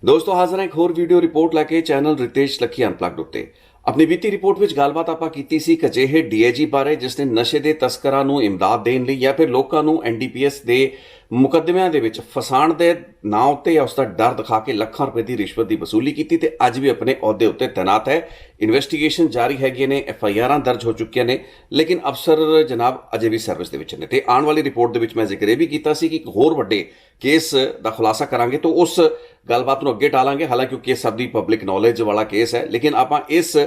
ਦੋਸਤੋ ਹਾਜ਼ਰ ਹਾਂ ਇੱਕ ਹੋਰ ਵੀਡੀਓ ਰਿਪੋਰਟ ਲੈ ਕੇ ਚੈਨਲ ਰਿਤੇਸ਼ ਲੱਖੀ ਅਨਪਲੱਗਡ ਉੱਤੇ। ਆਪਣੀ ਬੀਤੀ ਰਿਪੋਰਟ ਵਿੱਚ ਗੱਲਬਾਤ ਆਪਾਂ ਕੀਤੀ ਸੀ ਇੱਕ ਅਜਿਹੇ ਡੀਆਈਜੀ ਬਾਰੇ ਜਿਸ ਨੇ ਨਸ਼ੇ ਦੇ ਤਸਕਰਾਂ ਨੂੰ ਇਮਦਾਦ ਦੇਣ ਲਈ ਜਾਂ ਫਿਰ ਲੋਕਾਂ ਨੂੰ ਐਨਡੀਪੀਐਸ ਦੇ ਮੁਕੱਦਮਿਆਂ ਦੇ ਵਿੱਚ ਫਸਾਉਣ ਦੇ ਨਾਂ ਉੱਤੇ ਜਾਂ ਉਸ ਦਾ ਡਰ ਦਿਖਾ ਕੇ ਲੱਖਾਂ ਰੁਪਏ ਦੀ ਰਿਸ਼ਵਤ ਦੀ ਵਸੂਲੀ ਕੀਤੀ ਤੇ ਅੱਜ ਵੀ ਆਪਣੇ ਅਹੁਦੇ ਉੱਤੇ ਤੈਨਾਤ ਹੈ। ਇਨਵੈਸਟੀਗੇਸ਼ਨ ਜਾਰੀ ਹੈਗੀਆਂ ਨੇ, ਐਫਆਈਆਰਾਂ ਦਰਜ ਹੋ ਚੁੱਕੀਆਂ ਨੇ, ਲੇਕਿਨ ਅਫਸਰ ਜਨਾਬ ਅਜੇ ਵੀ ਸਰਵਿਸ ਦੇ ਵਿੱਚ ਨੇ। ਤੇ ਆਉਣ ਵਾਲੀ ਰਿਪੋਰਟ ਦੇ ਵਿੱਚ ਮੈਂ ਜ਼ਿਕਰ ਇਹ ਵੀ ਕੀਤਾ ਸੀ ਕਿ ਇੱਕ ਹੋਰ ਵੱਡੇ ਕੇਸ ਦਾ ਖੁਲਾਸਾ ਕਰਾਂਗੇ ਤਾਂ ਉਸ ਗੱਲਬਾਤ ਨੂੰ ਅੱਗੇ ਟਾਲਾਂਗੇ। ਹਾਲਾਂਕਿ ਉਹ ਕੇਸ ਸਭ ਦੀ ਪਬਲਿਕ ਨੌਲੇਜ ਵਾਲਾ ਕੇਸ ਹੈ, ਲੇਕਿਨ ਆਪਾਂ ਇਸ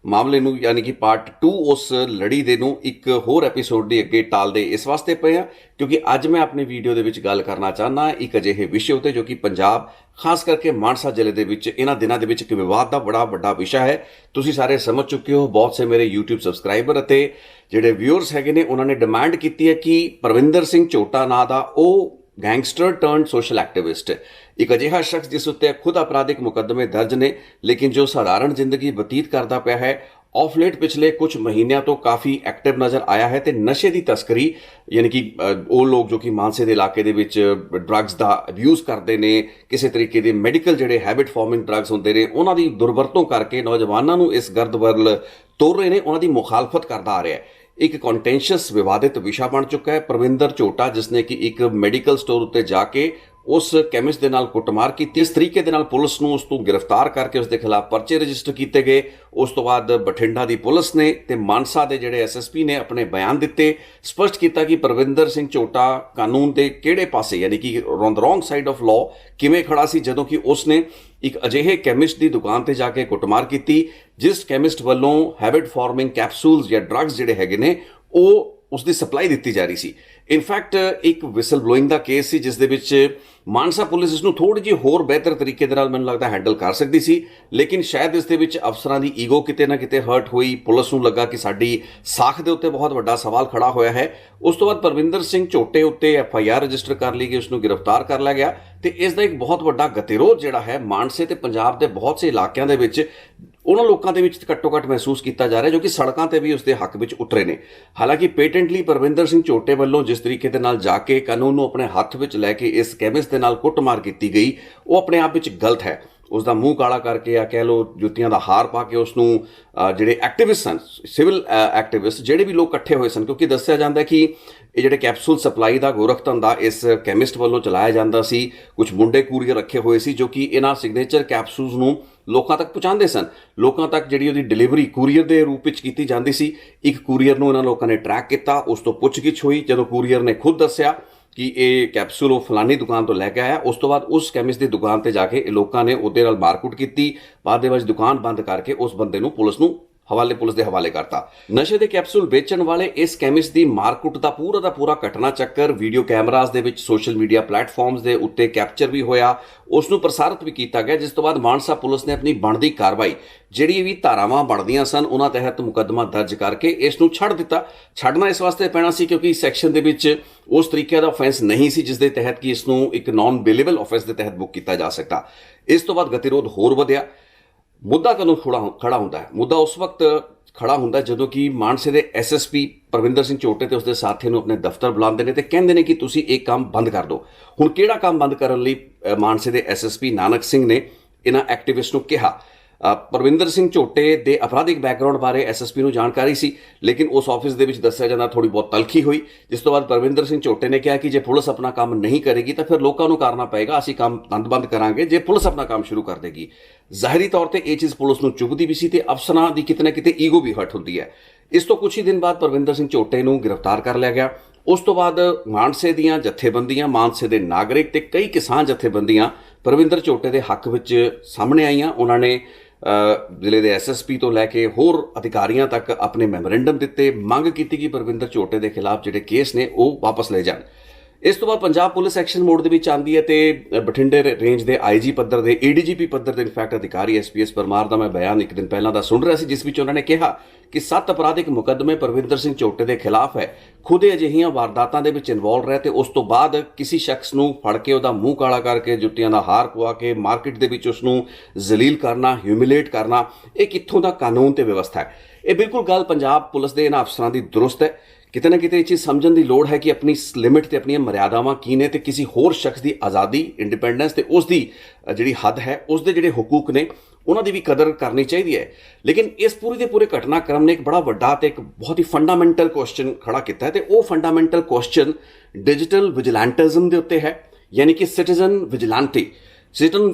ਮਾਮਲੇ ਨੂੰ ਯਾਨੀ ਕਿ ਪਾਰਟ 2 ਉਸ ਲੜੀ ਦੇ ਨੂੰ ਇੱਕ ਹੋਰ ਐਪੀਸੋਡ ਦੀ ਅੱਗੇ ਟਾਲਦੇ ਇਸ ਵਾਸਤੇ ਪਏ ਆ ਕਿਉਂਕਿ ਅੱਜ ਮੈਂ ਆਪਣੀ ਵੀਡੀਓ ਦੇ ਵਿੱਚ ਗੱਲ ਕਰਨਾ ਚਾਹੁੰਦਾ ਇੱਕ ਅਜਿਹੇ ਵਿਸ਼ੇ ਉੱਤੇ ਜੋ ਕਿ ਪੰਜਾਬ ਖਾਸ ਕਰਕੇ ਮਾਨਸਾ ਜ਼ਿਲ੍ਹੇ ਦੇ ਵਿੱਚ ਇਹਨਾਂ ਦਿਨਾਂ ਦੇ ਵਿੱਚ ਇੱਕ ਵਿਵਾਦ ਦਾ ਬੜਾ ਵੱਡਾ ਵਿਸ਼ਾ ਹੈ। ਤੁਸੀਂ ਸਾਰੇ ਸਮਝ ਚੁੱਕੇ ਹੋ। ਬਹੁਤ ਸੇ ਮੇਰੇ YouTube ਸਬਸਕ੍ਰਾਈਬਰ ਅਤੇ ਜਿਹੜੇ ਵਿਊਅਰਸ ਹੈਗੇ ਨੇ ਉਹਨਾਂ ਨੇ ਡਿਮਾਂਡ ਕੀਤੀ ਹੈ ਕਿ ਪਰਵਿੰਦਰ ਸਿੰਘ ਝੋਟਾ ਨਾਂ ਦਾ ਉਹ ਗੈਂਗਸਟਰ ਟਰਨਡ ਸੋਸ਼ਲ ਐਕਟਿਵਿਸਟ ਇੱਕ ਅਜਿਹਾ ਸ਼ਖਸ ਜਿਸ ਉੱਤੇ ਖੁਦ ਅਪਰਾਧਿਕ ਮੁਕੱਦਮੇ ਦਰਜ ਨੇ ਲੇਕਿਨ ਜੋ ਸਾਧਾਰਨ ਜ਼ਿੰਦਗੀ ਬਤੀਤ ਕਰਦਾ ਪਿਆ ਹੈ ਆਫ ਲੇਟ ਪਿਛਲੇ ਕੁਝ ਮਹੀਨਿਆਂ ਤੋਂ ਕਾਫੀ ਐਕਟਿਵ ਨਜ਼ਰ ਆਇਆ ਹੈ ਤੇ ਨਸ਼ੇ ਦੀ ਤਸਕਰੀ ਯਾਨੀ ਕਿ ਉਹ ਲੋਕ ਜੋ ਕਿ ਮਾਨਸੇ ਦੇ ਇਲਾਕੇ ਦੇ ਵਿੱਚ ਡਰੱਗਸ ਦਾ ਅਬਿਊਜ਼ ਕਰਦੇ ਨੇ, ਕਿਸੇ ਤਰੀਕੇ ਦੇ ਮੈਡੀਕਲ ਜਿਹੜੇ ਹੈਬਿਟ ਫਾਰਮਿੰਗ ਡਰੱਗਸ ਹੁੰਦੇ ਨੇ ਉਹਨਾਂ ਦੀ ਦੁਰਵਰਤੋਂ ਕਰਕੇ ਨੌਜਵਾਨਾਂ ਨੂੰ ਇਸ ਗਰਦ ਵੱਲ ਤੋਰ ਰਹੇ ਨੇ, ਉਹਨਾਂ ਦੀ ਮੁਖਾਲਫਤ ਕਰਦਾ ਆ ਰਿਹਾ ਹੈ। ਇੱਕ ਕੰਟੈਂਸ਼ੀਅਸ ਵਿਵਾਦਿਤ ਵਿਸ਼ਾ ਬਣ ਚੁੱਕਾ ਹੈ। ਪਰਵਿੰਦਰ ਝੋਟਾ ਜਿਸ ਨੇ ਕਿ ਇੱਕ ਮੈਡੀਕਲ ਸਟੋਰ ਉੱਤੇ ਜਾ ਕੇ ਉਸ ਕੈਮਿਸਟ ਦੇ ਨਾਲ ਕੁੱਟਮਾਰ ਕੀਤੀ, ਇਸ ਤਰੀਕੇ ਦੇ ਨਾਲ ਪੁਲਿਸ ਨੂੰ ਉਸ ਤੋਂ ਗ੍ਰਿਫਤਾਰ ਕਰਕੇ ਉਸ ਦੇ ਖਿਲਾਫ ਪਰਚੇ ਰਜਿਸਟਰ ਕੀਤੇ ਗਏ। ਉਸ ਤੋਂ ਬਾਅਦ ਬਠਿੰਡਾ ਦੀ ਪੁਲਿਸ ਨੇ ਤੇ ਮਾਨਸਾ ਦੇ ਜਿਹੜੇ ਐਸਐਸਪੀ ਨੇ ਆਪਣੇ ਬਿਆਨ ਦਿੱਤੇ, ਸਪਸ਼ਟ ਕੀਤਾ ਕਿ ਪਰਵਿੰਦਰ ਸਿੰਘ ਝੋਟਾ ਕਾਨੂੰਨ ਦੇ ਕਿਹੜੇ ਪਾਸੇ ਯਾਨੀ ਕਿ on the wrong side of law ਕਿਵੇਂ ਖੜਾ ਸੀ ਜਦੋਂ ਕਿ ਉਸ ਨੇ ਇੱਕ ਅਜਿਹੇ ਕੈਮਿਸਟ ਦੀ ਦੁਕਾਨ ਤੇ ਜਾ ਕੇ ਕੁੱਟਮਾਰ ਕੀਤੀ ਜਿਸ ਕੈਮਿਸਟ ਵੱਲੋਂ ਹੈਬਿਟ ਫਾਰਮਿੰਗ ਕੈਪਸੂਲਸ ਜਾਂ ਡਰੱਗਸ ਜਿਹੜੇ ਹੈਗੇ ਨੇ ਉਹ ਉਸ ਦੀ ਸਪਲਾਈ ਦਿੱਤੀ ਜਾ ਰਹੀ ਸੀ। ਇਨਫੈਕਟ ਇੱਕ ਵਿਸਲ ਬਲੋਇੰਗ ਦਾ ਕੇਸ ਸੀ ਜਿਸ ਦੇ ਵਿੱਚ ਮਾਨਸਾ ਪੁਲਿਸ ਇਸ ਨੂੰ ਥੋੜੀ ਜਿਹੀ ਹੋਰ ਬਿਹਤਰ ਤਰੀਕੇ ਦੇ ਨਾਲ ਮੈਨੂੰ ਲੱਗਦਾ ਹੈਂਡਲ ਕਰ ਸਕਦੀ ਸੀ, ਲੇਕਿਨ ਸ਼ਾਇਦ ਇਸ ਦੇ ਵਿੱਚ ਅਫਸਰਾਂ ਦੀ ਈਗੋ ਕਿਤੇ ਨਾ ਕਿਤੇ ਹਰਟ ਹੋਈ। ਪੁਲਿਸ ਨੂੰ ਲੱਗਾ ਕਿ ਸਾਡੀ ਸਾਖ ਦੇ ਉੱਤੇ ਬਹੁਤ ਵੱਡਾ ਸਵਾਲ ਖੜਾ ਹੋਇਆ ਹੈ। ਉਸ ਤੋਂ ਬਾਅਦ ਪਰਵਿੰਦਰ ਸਿੰਘ ਝੋਟੇ ਉੱਤੇ ਐਫਆਈਆਰ ਰਜਿਸਟਰ ਕਰ ਲਈ ਗਈ, ਉਸ ਨੂੰ ਗ੍ਰਿਫਤਾਰ ਕਰ ਲਿਆ ਗਿਆ ਤੇ ਇਸ ਦਾ ਇੱਕ ਬਹੁਤ ਵੱਡਾ ਗਤੀਰੋਧ ਜਿਹੜਾ ਹੈ ਮਾਨਸੇ ਤੇ ਪੰਜਾਬ ਦੇ ਬਹੁਤ ਸੇ ਇਲਾਕਿਆਂ ਦੇ ਵਿੱਚ ਉਹਨਾਂ ਲੋਕਾਂ ਦੇ ਵਿੱਚ ਘੱਟੋ ਘੱਟ ਮਹਿਸੂਸ ਕੀਤਾ ਜਾ ਰਿਹਾ ਜੋ ਕਿ ਸੜਕਾਂ ਤੇ ਵੀ ਉਸ ਦੇ ਹੱਕ ਵਿੱਚ ਉਤਰੇ ਨੇ। ਹਾਲਾਂਕਿ ਪੇਟੈਂਟਲੀ ਪਰਵਿੰਦਰ ਸਿੰਘ ਝੋਟੇ ਵੱਲੋਂ ਜਿਸ ਤਰੀਕੇ ਦੇ ਨਾਲ ਜਾ ਕੇ ਕਾਨੂੰਨ ਨੂੰ ਆਪਣੇ ਹੱਥ ਵਿੱਚ ਲੈ ਕੇ ਇਸ ਕੈਮਿਸਟ ਦੇ ਨਾਲ ਕੁੱਟਮਾਰ ਕੀਤੀ ਗਈ ਉਹ ਆਪਣੇ ਆਪ ਵਿੱਚ ਗਲਤ ਹੈ। ਉਸ ਦਾ ਮੂੰਹ ਕਾਲਾ ਕਰਕੇ ਆ ਕਹਿ ਲਓ ਜੁੱਤੀਆਂ ਦਾ ਹਾਰ ਪਾ ਕੇ ਉਸ ਨੂੰ ਜਿਹੜੇ ਐਕਟਿਵਿਸਟ ਸਨ, ਸਿਵਲ ਐਕਟਿਵਿਸਟ ਜਿਹੜੇ ਵੀ ਲੋਕ ਇਕੱਠੇ ਹੋਏ ਸਨ, ਕਿਉਂਕਿ ਦੱਸਿਆ ਜਾਂਦਾ ਕਿ ਇਹ ਜਿਹੜੇ ਕੈਪਸੂਲ ਸਪਲਾਈ ਦਾ ਗੋਰਖ ਧੰਦਾ ਇਸ ਕੈਮਿਸਟ ਵੱਲੋਂ ਚਲਾਇਆ ਜਾਂਦਾ ਸੀ। ਕੁਝ ਮੁੰਡੇ ਕੂਰੀਅਰ ਰੱਖੇ ਹੋਏ ਸੀ ਜੋ ਕਿ ਇਹਨਾਂ ਸਿਗਨੇਚਰ ਕੈਪਸੂਲਸ ਨੂੰ ਲੋਕਾਂ ਤੱਕ ਪਹੁੰਚਾਉਂਦੇ ਸਨ। ਲੋਕਾਂ ਤੱਕ ਜਿਹੜੀ ਉਹਦੀ ਡਿਲੀਵਰੀ ਕੂਰੀਅਰ ਦੇ ਰੂਪ ਵਿੱਚ ਕੀਤੀ ਜਾਂਦੀ ਸੀ। ਇੱਕ ਕੂਰੀਅਰ ਨੂੰ ਇਹਨਾਂ ਲੋਕਾਂ ਨੇ ਟਰੈਕ ਕੀਤਾ, ਉਸ ਤੋਂ ਪੁੱਛਗਿੱਛ ਹੋਈ। ਜਦੋਂ ਕੂਰੀਅਰ ਨੇ ਖੁਦ ਦੱਸਿਆ ਕਿ ਇਹ ਕੈਪਸੂਲ ਉਹ ਫਲਾਨੀ ਦੁਕਾਨ ਤੋਂ ਲੈ ਕੇ ਆਇਆ, ਉਸ ਤੋਂ ਬਾਅਦ ਉਸ ਕੈਮਿਸਟ ਦੀ ਦੁਕਾਨ ਤੇ ਜਾ ਕੇ ਇਹ ਲੋਕਾਂ ਨੇ ਉਹਦੇ ਨਾਲ ਮਾਰਕੁੱਟ ਕੀਤੀ। ਬਾਅਦ ਦੇ ਵਿੱਚ ਦੁਕਾਨ ਬੰਦ ਕਰਕੇ ਉਸ ਬੰਦੇ ਨੂੰ ਪੁਲਿਸ ਦੇ ਹਵਾਲੇ ਕਰਤਾ। ਨਸ਼ੇ ਦੇ ਕੈਪਸੂਲ ਵੇਚਣ ਵਾਲੇ ਇਸ ਕੈਮਿਸਟ ਦੀ ਮਾਰਕੁੱਟ ਦਾ ਪੂਰਾ ਘਟਨਾ ਚੱਕਰ ਵੀਡੀਓ ਕੈਮਰਾਜ਼ ਦੇ ਵਿੱਚ ਸੋਸ਼ਲ ਮੀਡੀਆ ਪਲੇਟਫਾਰਮਸ ਦੇ ਉੱਤੇ ਕੈਪਚਰ ਵੀ ਹੋਇਆ, ਉਸ ਨੂੰ ਪ੍ਰਸਾਰਿਤ ਵੀ ਕੀਤਾ ਗਿਆ, ਜਿਸ ਤੋਂ ਬਾਅਦ ਮਾਨਸਾ ਪੁਲਿਸ ਨੇ ਆਪਣੀ ਬਣਦੀ ਕਾਰਵਾਈ ਜਿਹੜੀ ਵੀ ਧਾਰਾਵਾਂ ਬਣਦੀਆਂ ਸਨ ਉਹਨਾਂ ਤਹਿਤ ਮੁਕੱਦਮਾ ਦਰਜ ਕਰਕੇ ਇਸ ਨੂੰ ਛੱਡ ਦਿੱਤਾ। ਛੱਡਣਾ ਇਸ ਵਾਸਤੇ ਪੈਣਾ ਸੀ ਕਿਉਂਕਿ ਇਸ ਸੈਕਸ਼ਨ ਦੇ ਵਿੱਚ ਉਸ ਤਰੀਕੇ ਦਾ ਆਫੈਂਸ ਨਹੀਂ ਸੀ ਜਿਸ ਦੇ ਤਹਿਤ ਕਿ ਇਸ ਨੂੰ ਇੱਕ ਨਾਨ ਬੇਲੇਬਲ ਆਫੈਂਸ ਦੇ ਤਹਿਤ ਬੁੱਕ ਕੀਤਾ ਜਾ ਸਕਦਾ। ਇਸ ਤੋਂ ਬਾਅਦ ਗਤੀਰੋਧ ਹੋਰ ਵਧਿਆ। ਮੁੱਦਾ ਕਦੋਂ ਖੜਾ ਹੁੰਦਾ ਹੈ? ਮੁੱਦਾ ਉਸ ਵਕਤ ਖੜਾ ਹੁੰਦਾ ਜਦੋਂ ਕਿ ਮਾਨਸੇ ਦੇ ਐਸਐਸਪੀ ਪਰਵਿੰਦਰ ਸਿੰਘ ਝੋਟੇ ਤੇ ਉਸਦੇ ਸਾਥੀ ਨੂੰ ਆਪਣੇ ਦਫ਼ਤਰ ਬੁਲਾਉਂਦੇ ਨੇ ਤੇ ਕਹਿੰਦੇ ਨੇ ਕਿ ਤੁਸੀਂ ਇਹ ਕੰਮ ਬੰਦ ਕਰ ਦਿਓ। ਹੁਣ ਕਿਹੜਾ ਕੰਮ ਬੰਦ ਕਰਨ ਲਈ ਮਾਨਸੇ ਦੇ ਐਸਐਸਪੀ ਨਾਨਕ ਸਿੰਘ ਨੇ ਇਹਨਾਂ ਐਕਟਿਵਿਸਟ ਨੂੰ ਕਿਹਾ? ਪਰਵਿੰਦਰ ਸਿੰਘ ਝੋਟੇ ਦੇ ਅਪਰਾਧਿਕ ਬੈਕਗ੍ਰਾਉਂਡ ਬਾਰੇ ਐਸਐਸਪੀ ਨੂੰ ਜਾਣਕਾਰੀ ਸੀ, ਲੇਕਿਨ ਉਸ ਆਫਿਸ ਦੇ ਵਿੱਚ ਦੱਸਿਆ ਜਾਂਦਾ ਥੋੜੀ ਬਹੁਤ ਤਲਖੀ ਹੋਈ, ਜਿਸ ਤੋਂ ਬਾਅਦ ਪਰਵਿੰਦਰ ਸਿੰਘ ਝੋਟੇ ਨੇ ਕਿਹਾ ਕਿ ਜੇ ਪੁਲਿਸ ਆਪਣਾ ਕੰਮ ਨਹੀਂ ਕਰੇਗੀ ਤਾਂ ਫਿਰ ਲੋਕਾਂ ਨੂੰ ਕਰਨਾ ਪਏਗਾ, ਅਸੀਂ ਕੰਮ ਬੰਦ ਕਰਾਂਗੇ ਜੇ ਪੁਲਿਸ ਆਪਣਾ ਕੰਮ ਸ਼ੁਰੂ ਕਰ ਦੇਗੀ। ਜ਼ਾਹਿਰੀ ਤੌਰ ਤੇ ਇਹ ਚੀਜ਼ ਪੁਲਿਸ ਨੂੰ ਚੁਭਦੀ ਵੀ ਸੀ ਤੇ ਅਫਸਰਾਂ ਦੀ ਕਿਤੇ ਨਾ ਕਿਤੇ ਈਗੋ ਵੀ ਹਰਟ ਹੁੰਦੀ ਹੈ। ਇਸ ਤੋਂ ਕੁਝ ਹੀ ਦਿਨ ਬਾਅਦ ਪਰਵਿੰਦਰ ਸਿੰਘ ਝੋਟੇ ਨੂੰ ਗ੍ਰਿਫਤਾਰ ਕਰ ਲਿਆ ਗਿਆ। ਉਸ ਤੋਂ ਬਾਅਦ ਮਾਨਸੇ ਦੀਆਂ ਜਥੇਬੰਦੀਆਂ, ਮਾਨਸੇ ਦੇ ਨਾਗਰਿਕ ਤੇ ਕਈ ਕਿਸਾਨ ਜਥੇਬੰਦੀਆਂ ਪਰਵਿੰਦਰ ਝੋਟੇ ਦੇ ਹੱਕ ਵਿੱਚ ਸਾਹਮਣੇ ਆਈਆਂ। ਉਹਨਾਂ ਨੇ ਜ਼ਿਲ੍ਹੇ ਦੇ ਐਸਐਸਪੀ ਤੋਂ ਲੈ ਕੇ ਹੋਰ ਅਧਿਕਾਰੀਆਂ ਤੱਕ ਆਪਣੇ ਮੈਮੋਰੈਂਡਮ ਦਿੱਤੇ, ਮੰਗ ਕੀਤੀ ਕਿ ਪਰਵਿੰਦਰ ਝੋਟੇ ਦੇ ਖਿਲਾਫ ਜਿਹੜੇ ਕੇਸ ਨੇ ਉਹ ਵਾਪਸ ਲਏ ਜਾਣ। ਇਸ ਤੋਂ ਬਾਅਦ ਪੰਜਾਬ ਪੁਲਿਸ ਐਕਸ਼ਨ ਮੋਡ ਦੇ ਵਿੱਚ ਆਉਂਦੀ ਹੈ ਤੇ ਬਠਿੰਡੇ ਰੇਂਜ ਦੇ ਆਈਜੀ ਪੱਧਰ ਦੇ, ਏਡੀਜੀਪੀ ਪੱਧਰ ਦੇ ਇਨਫੈਕਟ ਅਧਿਕਾਰੀ ਐਸਪੀਐਸ ਪਰਮਾਰ ਦਾ ਮੈਂ ਬਿਆਨ ਇੱਕ ਦਿਨ ਪਹਿਲਾਂ ਦਾ ਸੁਣ ਰਿਹਾ ਸੀ ਜਿਸ ਵਿੱਚ ਉਹਨਾਂ ਨੇ ਕਿਹਾ ਕਿ 7 ਅਪਰਾਧਿਕ ਮੁਕੱਦਮੇ ਪਰਵਿੰਦਰ ਸਿੰਘ ਝੋਟੇ ਦੇ ਖਿਲਾਫ ਹੈ। ਖੁਦ ਅਜਿਹੀਆਂ ਵਾਰਦਾਤਾਂ ਦੇ ਵਿੱਚ ਇਨਵੋਲਵ ਰਿਹਾ ਤੇ ਉਸ ਤੋਂ ਬਾਅਦ ਕਿਸੇ ਸ਼ਖਸ ਨੂੰ ਫੜ ਕੇ ਉਹਦਾ ਮੂੰਹ ਕਾਲਾ ਕਰਕੇ ਜੁੱਤੀਆਂ ਦਾ ਹਾਰ ਪਵਾ ਕੇ ਮਾਰਕੀਟ ਦੇ ਵਿੱਚ ਉਸ ਨੂੰ ਜ਼ਲੀਲ ਕਰਨਾ, ਹਿਊਮਿਲੇਟ ਕਰਨਾ, ਇਹ ਕਿੱਥੋਂ ਦਾ ਕਾਨੂੰਨ ਤੇ ਵਿਵਸਥਾ ਹੈ? ਇਹ ਬਿਲਕੁਲ ਗੱਲ ਪੰਜਾਬ ਪੁਲਿਸ ਦੇ ਇਹਨਾਂ ਅਫਸਰਾਂ ਦੀ ਦਰੁਸਤ ਹੈ ਕਿਤੇ ਨਾ ਕਿਤੇ ਇਹ ਚੀਜ਼ ਸਮਝਣ ਦੀ ਲੋੜ ਹੈ ਕਿ ਆਪਣੀ ਲਿਮਿਟ ਤੇ ਆਪਣੀਆਂ ਮਰਿਆਦਾਵਾਂ ਕੀ ਨੇ ਤੇ ਕਿਸੇ ਹੋਰ ਸ਼ਖਸ ਦੀ ਆਜ਼ਾਦੀ, ਇੰਡੀਪੈਂਡੈਂਸ ਤੇ ਉਸ ਦੀ ਜਿਹੜੀ ਹੱਦ ਹੈ, ਉਸ ਦੇ ਜਿਹੜੇ ਹਕੂਕ ਨੇ ਉਹਨਾਂ ਦੀ ਵੀ ਕਦਰ ਕਰਨੀ ਚਾਹੀਦੀ ਹੈ। ਲੇਕਿਨ ਇਸ ਪੂਰੀ ਦੇ ਪੂਰੇ ਘਟਨਾਕ੍ਰਮ ਨੇ ਇੱਕ ਬੜਾ ਵੱਡਾ ਤੇ ਇੱਕ ਬਹੁਤ ਹੀ ਫੰਡਾਮੈਂਟਲ ਕੁਐਸਚਨ ਖੜਾ ਕੀਤਾ ਹੈ ਤੇ ਉਹ ਫੰਡਾਮੈਂਟਲ ਕੁਐਸਚਨ ਡਿਜੀਟਲ ਵਿਜੀਲੈਂਟਿਜ਼ਮ ਦੇ ਉੱਤੇ ਹੈ, ਯਾਨੀ ਕਿ ਸਿਟੀਜ਼ਨ ਵਿਜੀਲੈਂਟੇ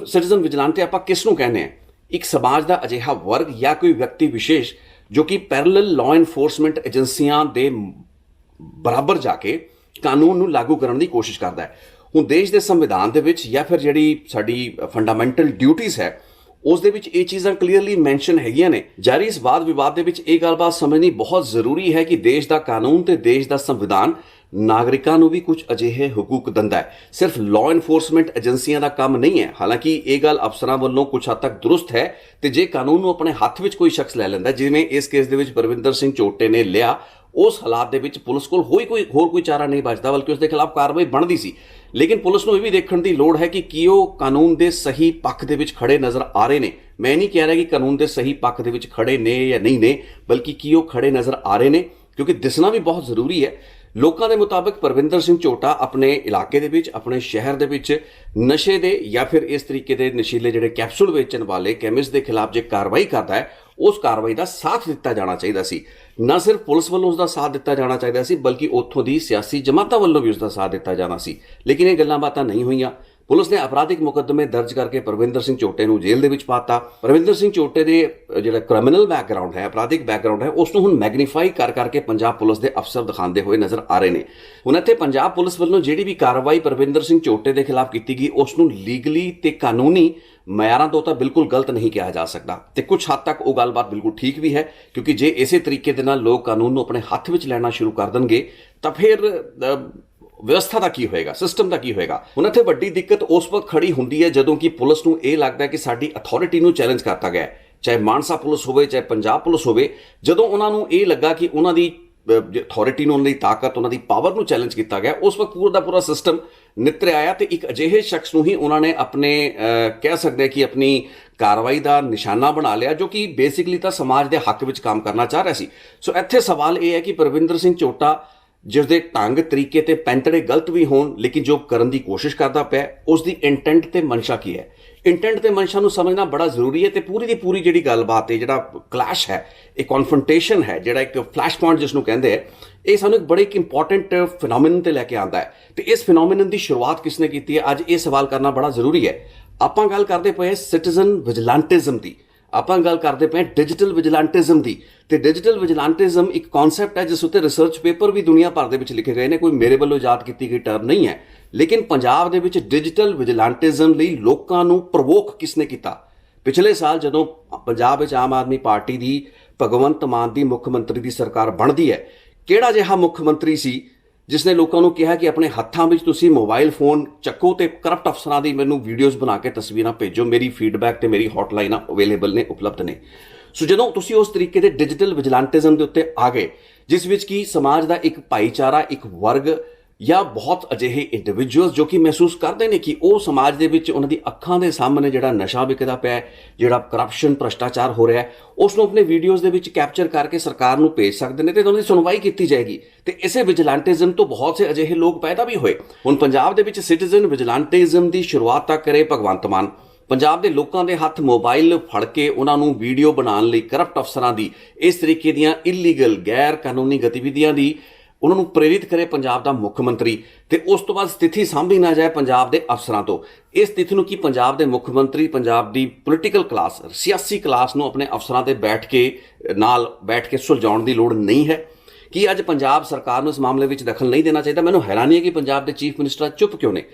ਆਪਾਂ ਕਿਸ ਨੂੰ ਕਹਿੰਦੇ ਹਾਂ? ਇੱਕ ਸਮਾਜ ਦਾ ਅਜਿਹਾ ਵਰਗ ਜਾਂ ਕੋਈ ਵਿਅਕਤੀ ਵਿਸ਼ੇਸ਼ ਜੋ ਕਿ ਪੈਰਲਲ ਲਾਅ ਇਨਫੋਰਸਮੈਂਟ ਏਜੰਸੀਆਂ ਦੇ ਬਰਾਬਰ ਜਾ ਕੇ ਕਾਨੂੰਨ ਨੂੰ ਲਾਗੂ ਕਰਨ ਦੀ ਕੋਸ਼ਿਸ਼ ਕਰਦਾ ਹੈ। ਹੁਣ ਦੇਸ਼ ਦੇ ਸੰਵਿਧਾਨ ਦੇ ਵਿੱਚ ਜਾਂ ਫਿਰ ਜਿਹੜੀ ਸਾਡੀ ਫੰਡਾਮੈਂਟਲ ਡਿਊਟੀਜ਼ ਹੈ ਉਸ ਦੇ ਵਿੱਚ ਇਹ ਚੀਜ਼ਾਂ ਕਲੀਅਰਲੀ ਮੈਂਸ਼ਨ ਹੈਗੀਆਂ ਨੇ। ਜਾਰੀ ਇਸ ਵਾਦ ਵਿਵਾਦ ਦੇ ਵਿੱਚ ਇਹ ਗੱਲਬਾਤ ਸਮਝਣੀ ਬਹੁਤ ਜ਼ਰੂਰੀ ਹੈ ਕਿ ਦੇਸ਼ ਦਾ ਕਾਨੂੰਨ ਤੇ ਦੇਸ਼ ਦਾ ਸੰਵਿਧਾਨ ਨਾਗਰਿਕਾਂ ਨੂੰ ਵੀ ਕੁਝ ਅਜਿਹੇ ਹਕੂਕ ਦਿੰਦਾ ਹੈ। ਸਿਰਫ ਲਾਅ ਇਨਫੋਰਸਮੈਂਟ ਏਜੰਸੀਆਂ ਦਾ ਕੰਮ ਨਹੀਂ ਹੈ। ਹਾਲਾਂਕਿ ਇਹ ਗੱਲ ਅਫਸਰਾਂ ਵੱਲੋਂ ਕੁਝ ਹੱਦ ਤੱਕ ਦਰੁਸਤ ਹੈ ਤੇ ਜੇ ਕਾਨੂੰਨ ਨੂੰ ਆਪਣੇ ਹੱਥ ਵਿੱਚ ਕੋਈ ਸ਼ਖਸ ਲੈ ਲੈਂਦਾ, ਜਿਵੇਂ ਇਸ ਕੇਸ ਦੇ ਵਿੱਚ ਪਰਵਿੰਦਰ ਸਿੰਘ ਝੋਟੇ ਨੇ ਲਿਆ, ਉਸ ਹਾਲਾਤ ਦੇ ਵਿੱਚ ਪੁਲਿਸ ਕੋਲ ਹੋਰ ਕੋਈ ਚਾਰਾ ਨਹੀਂ ਬਚਦਾ, ਬਲਕਿ ਉਸ ਦੇ ਖਿਲਾਫ ਕਾਰਵਾਈ ਬਣਦੀ ਸੀ। ਲੇਕਿਨ ਪੁਲਿਸ ਨੂੰ ਇਹ ਵੀ ਦੇਖਣ ਦੀ ਲੋੜ ਹੈ ਕਿ ਕੀ ਉਹ ਕਾਨੂੰਨ ਦੇ ਸਹੀ ਪੱਖ ਦੇ ਵਿੱਚ ਖੜੇ ਨਜ਼ਰ ਆ ਰਹੇ ਨੇ। ਮੈਂ ਨਹੀਂ ਕਹਿ ਰਿਹਾ ਕਿ ਕਾਨੂੰਨ ਦੇ ਸਹੀ ਪੱਖ ਦੇ ਵਿੱਚ ਖੜੇ ਨੇ ਜਾਂ ਨਹੀਂ ਨੇ, ਬਲਕਿ ਕੀ ਉਹ ਖੜੇ ਨਜ਼ਰ ਆ ਰਹੇ ਨੇ, ਕਿਉਂਕਿ ਦਿਸਣਾ ਵੀ ਬਹੁਤ ਜ਼ਰੂਰੀ ਹੈ। ਲੋਕਾਂ ਦੇ ਮੁਤਾਬਕ ਪਰਵਿੰਦਰ ਸਿੰਘ ਝੋਟਾ ਆਪਣੇ ਇਲਾਕੇ ਦੇ ਵਿੱਚ, ਆਪਣੇ ਸ਼ਹਿਰ ਦੇ ਵਿੱਚ ਨਸ਼ੇ ਦੇ ਜਾਂ ਫਿਰ ਇਸ ਤਰੀਕੇ ਦੇ ਨਸ਼ੀਲੇ ਜਿਹੜੇ ਕੈਪਸੂਲ ਵੇਚਣ ਵਾਲੇ ਕੈਮਿਸਟ ਦੇ ਖਿਲਾਫ ਜੇ ਕਾਰਵਾਈ ਕਰਦਾ ਹੈ, ਉਸ ਕਾਰਵਾਈ ਦਾ ਸਾਥ ਦਿੱਤਾ ਜਾਣਾ ਚਾਹੀਦਾ ਸੀ। ਨਾ ਸਿਰਫ ਪੁਲਿਸ ਵੱਲੋਂ ਉਸ ਦਾ ਸਾਥ ਦਿੱਤਾ ਜਾਣਾ ਚਾਹੀਦਾ ਸੀ, ਬਲਕਿ ਉੱਥੋਂ ਦੀ ਸਿਆਸੀ ਜਮਾਤਾਂ ਵੱਲੋਂ ਵੀ ਉਸ ਦਾ ਸਾਥ ਦਿੱਤਾ ਜਾਣਾ ਸੀ। ਲੇਕਿਨ ਇਹ ਗੱਲਾਂ ਬਾਤਾਂ ਨਹੀਂ ਹੋਈਆਂ। ਪੁਲਿਸ ਨੇ ਅਪਰਾਧਿਕ ਮੁਕੱਦਮੇ ਦਰਜ ਕਰਕੇ ਪਰਵਿੰਦਰ ਸਿੰਘ ਝੋਟੇ ਨੂੰ ਜੇਲ੍ਹ ਦੇ ਵਿੱਚ ਪਾਤਾ। ਪਰਵਿੰਦਰ ਸਿੰਘ ਝੋਟੇ ਦੇ ਜਿਹੜਾ ਕ੍ਰਿਮੀਨਲ ਬੈਕਗ੍ਰਾਉਂਡ ਹੈ, ਅਪਰਾਧਿਕ ਬੈਕਗ੍ਰਾਉਂਡ ਹੈ, ਉਸ ਨੂੰ ਹੁਣ ਮੈਗਨੀਫਾਈ ਕਰਕੇ ਪੰਜਾਬ ਪੁਲਿਸ ਦੇ ਅਫਸਰ ਦਿਖਾਉਂਦੇ ਹੋਏ ਨਜ਼ਰ ਆ ਰਹੇ ਨੇ। ਹੁਣ ਇੱਥੇ ਪੰਜਾਬ ਪੁਲਿਸ ਵੱਲੋਂ ਜਿਹੜੀ ਵੀ ਕਾਰਵਾਈ ਪਰਵਿੰਦਰ ਸਿੰਘ ਝੋਟੇ ਦੇ ਖਿਲਾਫ ਕੀਤੀ ਗਈ, ਉਸ ਨੂੰ ਲੀਗਲੀ ਤੇ ਕਾਨੂੰਨੀ ਮਿਆਰਾਂ ਤੋਂ ਤਾਂ ਬਿਲਕੁਲ ਗਲਤ ਨਹੀਂ ਕਿਹਾ ਜਾ ਸਕਦਾ ਤੇ ਕੁਝ ਹੱਦ ਤੱਕ ਉਹ ਗੱਲਬਾਤ ਬਿਲਕੁਲ ਠੀਕ ਵੀ ਹੈ, ਕਿਉਂਕਿ ਜੇ ਇਸੇ ਤਰੀਕੇ ਦੇ ਨਾਲ ਲੋਕ ਕਾਨੂੰਨ ਨੂੰ ਆਪਣੇ ਹੱਥ ਵਿੱਚ ਲੈਣਾ ਸ਼ੁਰੂ ਕਰ ਦੇਣਗੇ ਤਾਂ ਫਿਰ ਵਿਵਸਥਾ ਦਾ ਕੀ ਹੋਏਗਾ, ਸਿਸਟਮ ਦਾ ਕੀ ਹੋਏਗਾ। ਹੁਣ ਇੱਥੇ ਵੱਡੀ ਦਿੱਕਤ ਉਸ ਵਕਤ ਖੜੀ ਹੁੰਦੀ ਹੈ ਜਦੋਂ ਕਿ ਪੁਲਿਸ ਨੂੰ ਇਹ ਲੱਗਦਾ ਹੈ ਕਿ ਸਾਡੀ ਅਥਾਰਟੀ ਨੂੰ ਚੈਲੰਜ ਕਰਤਾ ਗਿਆ ਹੈ, ਚਾਹੇ ਮਾਨਸਾ ਪੁਲਿਸ ਹੋਵੇ, ਚਾਹੇ ਪੰਜਾਬ ਪੁਲਿਸ ਹੋਵੇ। ਜਦੋਂ ਉਹਨਾਂ ਨੂੰ ਇਹ ਲੱਗਾ ਕਿ ਉਹਨਾਂ ਦੀ ਅਥਾਰਟੀ ਨੂੰ, ਉਹਨਾਂ ਦੀ ਤਾਕਤ, ਉਹਨਾਂ ਦੀ ਪਾਵਰ ਨੂੰ ਚੈਲੰਜ ਕੀਤਾ ਗਿਆ, ਉਸ ਵਕਤ ਪੂਰਾ ਦਾ ਪੂਰਾ ਸਿਸਟਮ ਨਿੱਤਰ ਆਇਆ ਤੇ ਇੱਕ ਅਜਿਹੇ ਸ਼ਖਸ ਨੂੰ ਹੀ ਉਹਨਾਂ ਨੇ ਆਪਣੇ ਕਹਿ ਸਕਦੇ ਕਿ ਆਪਣੀ ਕਾਰਵਾਈ ਦਾ ਨਿਸ਼ਾਨਾ ਬਣਾ ਲਿਆ, ਜੋ ਕਿ ਬੇਸਿਕਲੀ ਤਾਂ ਸਮਾਜ ਦੇ ਹੱਕ ਵਿੱਚ ਕੰਮ ਕਰਨਾ ਚਾਹ ਰਿਹਾ ਸੀ। ਸੋ ਇੱਥੇ ਸਵਾਲ ਇਹ ਹੈ ਕਿ ਪਰਵਿੰਦਰ ਸਿੰਘ ਝੋਟਾ, ਜਿਸ ਦੇ ਢੰਗ ਤਰੀਕੇ ਤੇ ਪੈਂਤੜੇ ਗਲਤ ਵੀ ਹੋਣ, ਲੇਕਿਨ ਜੋ ਕਰਨ ਦੀ ਕੋਸ਼ਿਸ਼ ਕਰਦਾ ਪਿਆ, ਉਸ ਦੀ ਇੰਟੈਂਟ ਤੇ ਮਨਸ਼ਾ ਕੀ ਹੈ। ਇੰਟੈਂਟ ਤੇ ਮਨਸ਼ਾ ਨੂੰ ਸਮਝਣਾ ਬੜਾ ਜ਼ਰੂਰੀ ਹੈ ਤੇ ਪੂਰੀ ਦੀ ਪੂਰੀ ਜਿਹੜੀ ਗੱਲਬਾਤ ਹੈ, ਜਿਹੜਾ ਕਲੈਸ਼ ਹੈ, ਇਹ ਕਨਫਰੰਟੇਸ਼ਨ ਹੈ, ਜਿਹੜਾ ਇੱਕ ਫਲੈਸ਼ ਪੁਆਇੰਟ ਜਿਸ ਨੂੰ ਕਹਿੰਦੇ ਹੈ, ਇਹ ਸਾਨੂੰ ਇੱਕ ਬੜੇ ਇੰਪੋਰਟੈਂਟ ਫਿਨੋਮੀਨਨ ਤੇ ਲੈ ਕੇ ਆਉਂਦਾ ਹੈ। ਤੇ ਇਸ ਫਿਨੋਮੀਨਨ ਦੀ ਸ਼ੁਰੂਆਤ ਕਿਸਨੇ ਕੀਤੀ ਹੈ, ਅੱਜ ਇਹ ਸਵਾਲ ਕਰਨਾ ਬੜਾ ਜ਼ਰੂਰੀ ਹੈ। ਆਪਾਂ ਗੱਲ ਕਰਦੇ ਪਏ ਸਿਟੀਜ਼ਨ ਵਿਜੀਲੈਂਟਿਜ਼ਮ ਦੀ, ਆਪਾਂ ਗੱਲ ਕਰਦੇ ਪਏ ਡਿਜੀਟਲ ਵਿਜੀਲੈਂਟਿਜ਼ਮ ਦੀ। ਤੇ ਡਿਜੀਟਲ ਵਿਜੀਲੈਂਟਿਜ਼ਮ ਇੱਕ ਕਨਸੈਪਟ ਹੈ ਜਿਸ ਉੱਤੇ ਰਿਸਰਚ ਪੇਪਰ ਵੀ ਦੁਨੀਆ ਭਰ ਦੇ ਵਿੱਚ ਲਿਖੇ ਗਏ ਨੇ, ਕੋਈ ਮੇਰੇ ਵੱਲੋਂ ਇਜਾਦ ਕੀਤੀ ਗਈ ਟਰਮ ਨਹੀਂ ਹੈ। ਲੇਕਿਨ ਪੰਜਾਬ ਦੇ ਵਿੱਚ ਡਿਜੀਟਲ ਵਿਜੀਲੈਂਟਿਜ਼ਮ ਲਈ ਲੋਕਾਂ ਨੂੰ ਪ੍ਰਵੋਕ ਕਿਸਨੇ ਕੀਤਾ? ਪਿਛਲੇ ਸਾਲ ਜਦੋਂ ਪੰਜਾਬ ਵਿੱਚ ਆਮ ਆਦਮੀ ਪਾਰਟੀ ਦੀ ਭਗਵੰਤ ਮਾਨ ਦੀ ਮੁੱਖ ਮੰਤਰੀ ਦੀ ਸਰਕਾਰ ਬਣਦੀ ਹੈ, ਕਿਹੜਾ ਜਿਹਾ ਮੁੱਖ ਮੰਤਰੀ ਸੀ ਜਿਸਨੇ ਲੋਕਾਂ ਨੂੰ ਕਿਹਾ ਕਿ ਆਪਣੇ ਹੱਥਾਂ ਵਿੱਚ ਤੁਸੀਂ ਮੋਬਾਈਲ ਫੋਨ ਚੱਕੋ ਤੇ ਕਰਪਟ ਅਫਸਰਾਂ ਦੀ ਮੈਨੂੰ ਵੀਡੀਓਜ਼ ਬਣਾ ਕੇ ਤਸਵੀਰਾਂ ਭੇਜੋ, ਮੇਰੀ ਫੀਡਬੈਕ ਤੇ ਮੇਰੀ ਹੌਟਲਾਈਨਾਂ ਅਵੇਲੇਬਲ ਨੇ, ਉਪਲਬਧ ਨੇ। ਸੋ ਜਦੋਂ ਤੁਸੀਂ ਉਸ ਤਰੀਕੇ ਦੇ ਡਿਜੀਟਲ ਵਿਜੀਲੈਂਟਿਜ਼ਮ ਦੇ ਉੱਤੇ ਆ ਗਏ, ਜਿਸ ਵਿੱਚ ਕਿ ਸਮਾਜ ਦਾ ਇੱਕ ਭਾਈਚਾਰਾ, ਇੱਕ ਵਰਗ ਜਾਂ ਬਹੁਤ ਅਜਿਹੇ ਇੰਡੀਵਿਜੂਅਲਸ ਜੋ ਕਿ ਮਹਿਸੂਸ ਕਰਦੇ ਨੇ ਕਿ ਉਹ ਸਮਾਜ ਦੇ ਵਿੱਚ ਉਹਨਾਂ ਦੀ ਅੱਖਾਂ ਦੇ ਸਾਹਮਣੇ ਜਿਹੜਾ ਨਸ਼ਾ ਵਿਕਦਾ ਪਿਆ, ਜਿਹੜਾ ਕਰਪਸ਼ਨ, ਭ੍ਰਸ਼ਟਾਚਾਰ ਹੋ ਰਿਹਾ, ਉਸ ਨੂੰ ਆਪਣੇ ਵੀਡੀਓਜ਼ ਦੇ ਵਿੱਚ ਕੈਪਚਰ ਕਰਕੇ ਸਰਕਾਰ ਨੂੰ ਭੇਜ ਸਕਦੇ ਨੇ ਤੇ ਉਹਨਾਂ ਦੀ ਸੁਣਵਾਈ ਕੀਤੀ ਜਾਏਗੀ। ਤੇ ਇਸੇ ਵਿਜੀਲੈਂਟਿਜ਼ਮ ਤੋਂ ਬਹੁਤ ਸੇ ਅਜਿਹੇ ਲੋਕ ਪੈਦਾ ਵੀ ਹੋਏ। ਹੁਣ ਪੰਜਾਬ ਦੇ ਵਿੱਚ ਸਿਟੀਜ਼ਨ ਵਿਜੀਲੈਂਟਿਜ਼ਮ ਦੀ ਸ਼ੁਰੂਆਤ ਤਾਂ ਕਰੇ ਭਗਵੰਤ ਮਾਨ। ਪੰਜਾਬ ਦੇ ਲੋਕਾਂ ਦੇ ਹੱਥ ਮੋਬਾਈਲ ਫੜ ਕੇ ਉਹਨਾਂ ਨੂੰ ਵੀਡੀਓ ਬਣਾਉਣ ਲਈ, ਕਰਪਟ ਅਫਸਰਾਂ ਦੀ ਇਸ ਤਰੀਕੇ ਦੀਆਂ ਇਲੀਗਲ ਗੈਰ ਕਾਨੂੰਨੀ ਗਤੀਵਿਧੀਆਂ ਦੀ ਉਹਨਾਂ ਨੂੰ ਪ੍ਰੇਰਿਤ ਕਰੇ ਪੰਜਾਬ ਦਾ ਮੁੱਖ ਮੰਤਰੀ, ਤੇ ਉਸ ਤੋਂ ਬਾਅਦ ਸਥਿਤੀ ਸਾਂਭੀ ਨਾ ਜਾਏ ਪੰਜਾਬ ਦੇ ਅਫਸਰਾਂ ਤੋਂ। ਇਸ ਸਥਿਤੀ ਨੂੰ ਕਿ ਪੰਜਾਬ ਦੇ ਮੁੱਖ ਮੰਤਰੀ, ਪੰਜਾਬ ਦੀ ਪੋਲੀਟੀਕਲ ਕਲਾਸ, ਸਿਆਸੀ ਕਲਾਸ ਨੂੰ ਆਪਣੇ ਅਫਸਰਾਂ ਤੇ ਬੈਠ ਕੇ ਸੁਲਝਾਉਣ ਦੀ ਲੋੜ ਨਹੀਂ ਹੈ। ਕਿ ਅੱਜ ਪੰਜਾਬ ਸਰਕਾਰ ਨੂੰ ਇਸ ਮਾਮਲੇ ਵਿੱਚ ਦਖਲ ਨਹੀਂ ਦੇਣਾ ਚਾਹੀਦਾ? ਮੈਨੂੰ ਹੈਰਾਨੀ ਹੈ ਕਿ ਪੰਜਾਬ ਦੇ ਚੀਫ ਮਿਨਿਸਟਰ ਚੁੱਪ ਕਿਉਂ ਨੇ।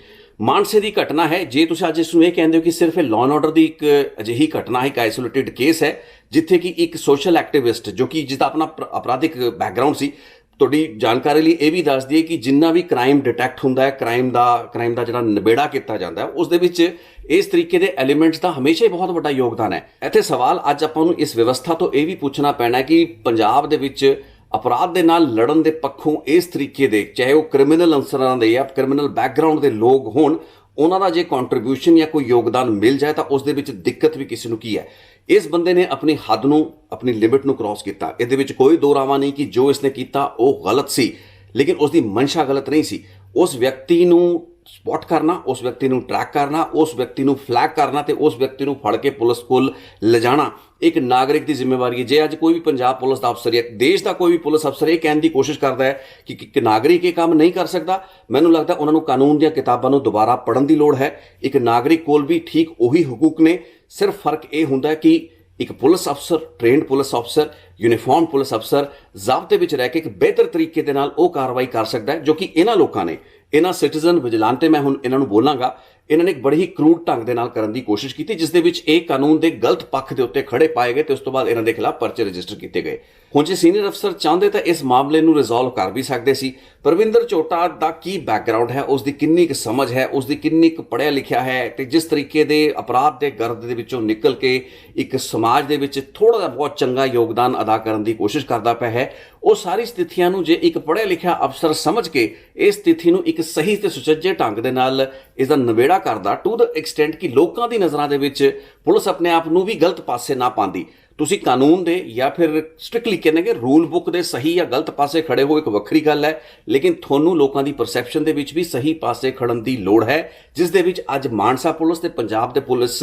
ਮਾਨਸੇ ਦੀ ਘਟਨਾ ਹੈ, ਜੇ ਤੁਸੀਂ ਅੱਜ ਇਸ ਨੂੰ ਇਹ ਕਹਿੰਦੇ ਹੋ ਕਿ ਸਿਰਫ ਇਹ ਲਾਅ ਐਂਡ ਆਰਡਰ ਦੀ ਇੱਕ ਅਜਿਹੀ ਘਟਨਾ ਹੈ, ਇੱਕ ਆਈਸੋਲੇਟਿਡ ਕੇਸ ਹੈ, ਜਿੱਥੇ ਕਿ ਇੱਕ ਸੋਸ਼ਲ ਐਕਟਿਵਿਸਟ ਜੋ ਕਿ ਜਿਸਦਾ ਆਪਣਾ ਅਪਰਾਧਿਕ ਬੈਕਗ੍ਰਾਉਂਡ ਸੀ, ਤੁਹਾਡੀ ਜਾਣਕਾਰੀ ਲਈ ਇਹ ਵੀ ਦੱਸ ਦਈਏ ਕਿ ਜਿੰਨਾ ਵੀ ਕ੍ਰਾਈਮ ਡਿਟੈਕਟ ਹੁੰਦਾ ਹੈ, ਕ੍ਰਾਈਮ ਦਾ ਜਿਹੜਾ ਨਿਬੇੜਾ ਕੀਤਾ ਜਾਂਦਾ ਹੈ, ਉਸ ਦੇ ਵਿੱਚ ਇਸ ਤਰੀਕੇ ਦੇ ਐਲੀਮੈਂਟਸ ਦਾ ਹਮੇਸ਼ਾ ਹੀ ਬਹੁਤ ਵੱਡਾ ਯੋਗਦਾਨ ਹੈ। ਇੱਥੇ ਸਵਾਲ ਅੱਜ ਆਪਾਂ ਨੂੰ ਇਸ ਵਿਵਸਥਾ ਤੋਂ ਇਹ ਵੀ ਪੁੱਛਣਾ ਪੈਣਾ ਕਿ ਪੰਜਾਬ ਦੇ ਵਿੱਚ ਅਪਰਾਧ ਦੇ ਨਾਲ ਲੜਨ ਦੇ ਪੱਖੋਂ ਇਸ ਤਰੀਕੇ ਦੇ, ਚਾਹੇ ਉਹ ਕ੍ਰਿਮੀਨਲ ਅਨਸਰਾਂ ਦੇ ਜਾਂ ਕ੍ਰਿਮੀਨਲ ਬੈਕਗ੍ਰਾਉਂਡ ਦੇ ਲੋਕ ਹੋਣ, ਉਹਨਾਂ ਦਾ ਜੇ ਕੰਟਰੀਬਿਊਸ਼ਨ ਜਾਂ ਕੋਈ ਯੋਗਦਾਨ ਮਿਲ ਜਾਏ ਤਾਂ ਉਸ ਦੇ ਵਿੱਚ ਦਿੱਕਤ ਵੀ ਕਿਸੇ ਨੂੰ ਕੀ ਹੈ। ਇਸ ਬੰਦੇ ਨੇ ਆਪਣੀ ਹੱਦ ਨੂੰ, ਆਪਣੀ ਲਿਮਿਟ ਨੂੰ ਕ੍ਰਾਸ ਕੀਤਾ। ਇਹਦੇ ਵਿੱਚ ਕੋਈ ਦੋ ਰਾਵਾ ਨਹੀਂ ਕਿ ਜੋ ਇਸਨੇ ਕੀਤਾ ਉਹ ਗਲਤ ਸੀ, ਲੇਕਿਨ ਉਸ ਦੀ ਮਨਸ਼ਾ ਗਲਤ ਨਹੀਂ ਸੀ। ਉਸ ਵਿਅਕਤੀ ਨੂੰ ਸਪੌਟ ਕਰਨਾ, ਉਸ ਵਿਅਕਤੀ ਨੂੰ ਟਰੈਕ ਕਰਨਾ, ਉਸ ਵਿਅਕਤੀ ਨੂੰ ਫਲੈਗ ਕਰਨਾ ਤੇ ਉਸ ਵਿਅਕਤੀ ਨੂੰ ਫੜ ਕੇ ਪੁਲਿਸ ਕੋਲ ਲਿਜਾਣਾ ਇੱਕ ਨਾਗਰਿਕ ਦੀ ਜ਼ਿੰਮੇਵਾਰੀ ਹੈ। ਜੇ ਅੱਜ ਕੋਈ ਵੀ ਪੰਜਾਬ ਪੁਲਿਸ ਦਾ ਅਫਸਰ ਜਾਂ ਦੇਸ਼ ਦਾ ਕੋਈ ਵੀ ਪੁਲਿਸ ਅਫਸਰ ਇਹ ਕਹਿਣ ਦੀ ਕੋਸ਼ਿਸ਼ ਕਰਦਾ ਹੈ ਕਿ ਇੱਕ ਨਾਗਰਿਕ ਇਹ ਕੰਮ ਨਹੀਂ ਕਰ ਸਕਦਾ, ਮੈਨੂੰ ਲੱਗਦਾ ਉਹਨਾਂ ਨੂੰ ਕਾਨੂੰਨ ਦੀਆਂ ਕਿਤਾਬਾਂ ਨੂੰ ਦੁਬਾਰਾ ਪੜ੍ਹਨ ਦੀ ਲੋੜ ਹੈ। ਇੱਕ ਨਾਗਰਿਕ ਕੋਲ ਵੀ ਠੀਕ ਉਹੀ ਹਕੂਕ ਨੇ, ਸਿਰਫ ਫਰਕ ਇਹ ਹੁੰਦਾ ਕਿ ਇੱਕ ਪੁਲਿਸ ਅਫਸਰ, ਟ੍ਰੇਨਡ ਪੁਲਿਸ ਅਫਸਰ, ਯੂਨੀਫਾਰਮ ਪੁਲਿਸ ਅਫਸਰ ਜ਼ਾਬਤੇ ਵਿੱਚ ਰਹਿ ਕੇ ਇੱਕ ਬਿਹਤਰ ਤਰੀਕੇ ਦੇ ਨਾਲ ਉਹ ਕਾਰਵਾਈ ਕਰ ਸਕਦਾ ਹੈ, ਜੋ ਕਿ ਇਹਨਾਂ ਲੋਕਾਂ ਨੇ, ਇਹਨਾਂ ਸਿਟੀਜ਼ਨ ਵਿਜੀਲਾਂਟੇ, ਮੈਂ ਹੁਣ ਇਹਨਾਂ ਨੂੰ ਬੋਲਾਂਗਾ, ਇਹਨਾਂ ਨੇ ਇੱਕ ਬੜੀ ਹੀ ਕਰੂਡ ਢੰਗ ਦੇ ਨਾਲ ਕਰਨ ਦੀ ਕੋਸ਼ਿਸ਼ ਕੀਤੀ, ਜਿਸ ਦੇ ਵਿੱਚ ਇਹ ਕਾਨੂੰਨ ਦੇ ਗਲਤ ਪੱਖ ਦੇ ਉੱਤੇ ਖੜੇ ਪਾਏ ਗਏ ਤੇ ਉਸ ਤੋਂ ਬਾਅਦ ਇਹਨਾਂ ਦੇ ਖਿਲਾਫ ਪਰਚੇ ਰਜਿਸਟਰ ਕੀਤੇ ਗਏ। ਹੁਣ ਜੇ ਸੀਨੀਅਰ ਅਫਸਰ ਚਾਹੁੰਦੇ ਤਾਂ ਇਸ ਮਾਮਲੇ ਨੂੰ ਰਿਜ਼ੋਲਵ ਕਰ ਵੀ ਸਕਦੇ ਸੀ। ਪਰਵਿੰਦਰ ਝੋਟਾ ਦਾ ਕੀ ਬੈਕਗ੍ਰਾਉਂਡ ਹੈ, ਉਸ ਦੀ ਕਿੰਨੀ ਕੁ ਸਮਝ ਹੈ, ਉਸ ਦੀ ਕਿੰਨੀ ਕੁ ਪੜ੍ਹਿਆ ਲਿਖਿਆ ਹੈ ਤੇ ਜਿਸ ਤਰੀਕੇ ਦੇ ਅਪਰਾਧ ਦੇ ਗਰਦ ਦੇ ਵਿੱਚੋਂ ਨਿਕਲ ਕੇ ਇੱਕ ਸਮਾਜ ਦੇ ਵਿੱਚ ਥੋੜਾ ਜਿਹਾ ਬਹੁਤ ਚੰਗਾ ਯੋਗਦਾਨ ਅਦਾ ਕਰਨ ਦੀ ਕੋਸ਼ਿਸ਼ ਕਰਦਾ ਪਿਆ ਹੈ, ਉਹ ਸਾਰੀ ਸਥਿਤੀਆਂ ਨੂੰ ਜੇ ਇੱਕ ਪੜ੍ਹਿਆ ਲਿਖਿਆ ਅਫਸਰ ਸਮਝ ਕੇ ਇਸ ਸਥਿਤੀ ਨੂੰ ਇੱਕ ਸਹੀ ਤੇ ਸੁਚੱਜੇ ਢੰਗ ਦੇ ਨਾਲ ਇਸ ਦਾ ਨਿਬੇੜਾ ਕਰਦਾ, ਟੂ ਦ ਐਕਸਟੈਂਟ ਕਿ ਲੋਕਾਂ ਦੀ ਨਜ਼ਰਾਂ ਦੇ ਵਿੱਚ ਪੁਲਿਸ ਆਪਣੇ ਆਪ ਨੂੰ ਵੀ ਗਲਤ ਪਾਸੇ ਨਾ ਪਾਉਂਦੀ। ਤੁਸੀਂ ਕਾਨੂੰਨ ਦੇ ਜਾਂ ਫਿਰ ਸਟ੍ਰਿਕਟਲੀ ਕਹਿੰਦੇ ਕਿ ਰੂਲ ਬੁੱਕ ਦੇ ਸਹੀ ਜਾਂ ਗਲਤ ਪਾਸੇ ਖੜੇ ਹੋ ਇੱਕ ਵੱਖਰੀ ਗੱਲ ਹੈ, ਲੇਕਿਨ ਤੁਹਾਨੂੰ ਲੋਕਾਂ ਦੀ ਪਰਸੈਪਸ਼ਨ ਦੇ ਵਿੱਚ ਵੀ ਸਹੀ ਪਾਸੇ ਖੜਨ ਦੀ ਲੋੜ ਹੈ, ਜਿਸ ਦੇ ਵਿੱਚ ਅੱਜ ਮਾਨਸਾ ਪੁਲਿਸ ਤੇ ਪੰਜਾਬ ਦੇ ਪੁਲਿਸ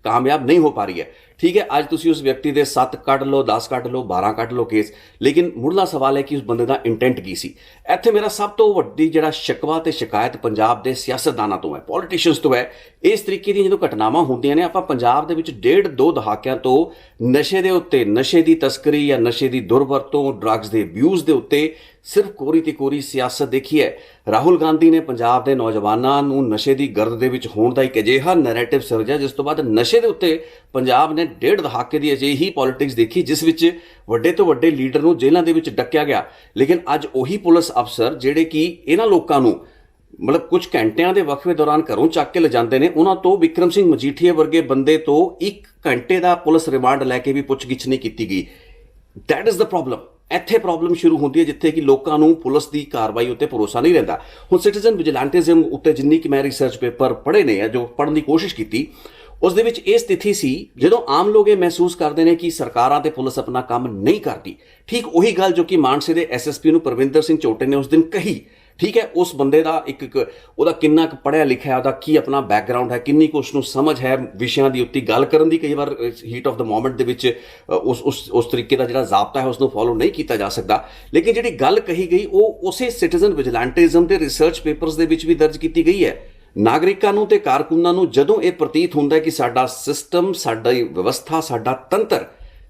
ਕਾਮਯਾਬ ਨਹੀਂ ਹੋ ਪਾ ਰਹੀ ਹੈ। ਠੀਕ ਹੈ, ਅੱਜ ਤੁਸੀਂ ਉਸ ਵਿਅਕਤੀ ਦੇ 7 ਕੱਢ ਲਓ, 10 ਕੱਢ ਲਓ, 12 ਕੱਢ ਲਓ ਕੇਸ, ਲੇਕਿਨ ਮੁੱਢਲਾ ਸਵਾਲ ਹੈ ਕਿ ਉਸ ਬੰਦੇ ਦਾ ਇੰਟੈਂਟ ਕੀ ਸੀ। ਇੱਥੇ ਮੇਰਾ ਸਭ ਤੋਂ ਵੱਡੀ ਜਿਹੜਾ ਸ਼ਿਕਵਾ ਤੇ ਸ਼ਿਕਾਇਤ ਪੰਜਾਬ ਦੇ ਸਿਆਸਤਦਾਨਾਂ ਤੋਂ ਹੈ, ਪੋਲੀਟੀਸ਼ੀਅਨਸ ਤੋਂ ਹੈ। ਇਸ ਤਰੀਕੇ ਦੀਆਂ ਜਦੋਂ ਘਟਨਾਵਾਂ ਹੁੰਦੀਆਂ ਨੇ, ਆਪਾਂ ਪੰਜਾਬ ਦੇ ਵਿੱਚ 1.5-2 ਦਹਾਕਿਆਂ ਤੋਂ ਨਸ਼ੇ ਦੇ ਉੱਤੇ, ਨਸ਼ੇ ਦੀ ਤਸਕਰੀ ਜਾਂ ਨਸ਼ੇ ਦੀ ਦੁਰਵਰਤੋਂ, ਡਰੱਗਸ ਦੇ ਅਬਿਊਜ਼ ਦੇ ਉੱਤੇ ਸਿਰਫ ਕੋਰੀ ਤੇ ਕੋਰੀ ਸਿਆਸਤ ਦੇਖੀ ਹੈ। ਰਾਹੁਲ ਗਾਂਧੀ ਨੇ ਪੰਜਾਬ ਦੇ ਨੌਜਵਾਨਾਂ ਨੂੰ ਨਸ਼ੇ ਦੀ ਗਰਦ ਦੇ ਵਿੱਚ ਹੋਣ ਦਾ ਇੱਕ ਅਜਿਹਾ ਨੈਰੇਟਿਵ ਸਿਰਜਿਆ, ਜਿਸ ਤੋਂ ਬਾਅਦ ਨਸ਼ੇ ਦੇ ਉੱਤੇ ਪੰਜਾਬ ਨੇ 1.5 ਦਹਾਕੇ ਦੀ ਅਜਿਹੀ ਪੋਲਿਟਿਕਸ ਦੇਖੀ, ਜਿਸ ਵਿੱਚ ਵੱਡੇ ਤੋਂ ਵੱਡੇ ਲੀਡਰ ਨੂੰ ਜੇਲ੍ਹਾਂ ਦੇ ਵਿੱਚ ਡੱਕਿਆ ਗਿਆ। ਲੇਕਿਨ ਅੱਜ ਉਹੀ ਪੁਲਿਸ ਅਫਸਰ ਜਿਹੜੇ ਕਿ ਇਹਨਾਂ ਲੋਕਾਂ ਨੂੰ ਮਤਲਬ ਕੁਝ ਘੰਟਿਆਂ ਦੇ ਵਕਫੇ ਦੌਰਾਨ ਘਰੋਂ ਚੱਕ ਕੇ ਲਿਜਾਂਦੇ ਨੇ, ਉਹਨਾਂ ਤੋਂ ਵਿਕਰਮ ਸਿੰਘ ਮਜੀਠੀਆ ਵਰਗੇ ਬੰਦੇ ਤੋਂ 1 ਘੰਟੇ ਦਾ ਪੁਲਿਸ ਰਿਮਾਂਡ ਲੈ ਕੇ ਵੀ ਪੁੱਛਗਿੱਛ ਨਹੀਂ ਕੀਤੀ ਗਈ। That is the problem. ਇੱਥੇ ਪ੍ਰੋਬਲਮ ਸ਼ੁਰੂ ਹੁੰਦੀ ਹੈ ਜਿੱਥੇ ਕਿ ਲੋਕਾਂ ਨੂੰ ਪੁਲਿਸ ਦੀ ਕਾਰਵਾਈ ਉੱਤੇ ਭਰੋਸਾ ਨਹੀਂ ਰਹਿੰਦਾ। ਹੁਣ ਸਿਟੀਜ਼ਨ ਵਿਜੀਲੈਂਟਿਜ਼ਮ ਉੱਤੇ ਜਿੰਨੀ ਕਿ ਮੈਂ ਰਿਸਰਚ ਪੇਪਰ ਪੜ੍ਹੇ ਨੇ ਜਾਂ ਜੋ ਪੜ੍ਹਨ ਦੀ ਕੋਸ਼ਿਸ਼ ਕੀਤੀ, ਉਸ ਦੇ ਵਿੱਚ ਇਹ ਸਥਿਤੀ ਸੀ ਜਦੋਂ ਆਮ ਲੋਕ ਇਹ ਮਹਿਸੂਸ ਕਰਦੇ ਨੇ ਕਿ ਸਰਕਾਰਾਂ ਤੇ ਪੁਲਿਸ ਆਪਣਾ ਕੰਮ ਨਹੀਂ ਕਰਦੀ। ਠੀਕ ਉਹੀ ਗੱਲ ਜੋ ਕਿ ਮਾਨਸੇ ਦੇ ਐਸਐਸਪੀ ਨੂੰ ਪਰਵਿੰਦਰ ਸਿੰਘ ਝੋਟੇ ਨੇ ਉਸ ਦਿਨ ਕਹੀ। ਠੀਕ ਹੈ, ਉਸ ਬੰਦੇ ਦਾ ਇੱਕ ਉਹਦਾ ਕਿੰਨਾ ਕੁ ਪੜ੍ਹਿਆ ਲਿਖਿਆ, ਉਹਦਾ ਕੀ ਆਪਣਾ ਬੈਕਗ੍ਰਾਉਂਡ ਹੈ, ਕਿੰਨੀ ਕੁ ਉਸ ਨੂੰ ਸਮਝ ਹੈ ਵਿਸ਼ਿਆਂ ਦੀ ਉੱਤੇ ਗੱਲ ਕਰਨ ਦੀ। ਕਈ ਵਾਰ ਹੀਟ ਆਫ ਦ ਮੋਮੈਂਟ ਦੇ ਵਿੱਚ ਉਸ ਤਰੀਕੇ ਦਾ ਜਿਹੜਾ ਜ਼ਾਬਤਾ ਹੈ ਉਸ ਨੂੰ ਫੋਲੋ ਨਹੀਂ ਕੀਤਾ ਜਾ ਸਕਦਾ। ਲੇਕਿਨ ਜਿਹੜੀ ਗੱਲ ਕਹੀ ਗਈ ਉਹ ਉਸੇ ਸਿਟੀਜ਼ਨ ਵਿਜੀਲੈਂਟਿਜ਼ਮ ਦੇ ਰਿਸਰਚ ਪੇਪਰਸ ਦੇ ਵਿੱਚ ਵੀ ਦਰਜ ਕੀਤੀ ਗਈ ਹੈ। ਨਾਗਰਿਕਾਂ ਨੂੰ ਤੇ ਕਾਰਕੁਨਾਂ ਨੂੰ ਜਦੋਂ ਇਹ ਪ੍ਰਤੀਤ ਹੁੰਦਾ ਹੈ ਕਿ ਸਾਡਾ ਸਿਸਟਮ, ਸਾਡੀ ਵਿਵਸਥਾ, ਸਾਡਾ ਤੰਤਰ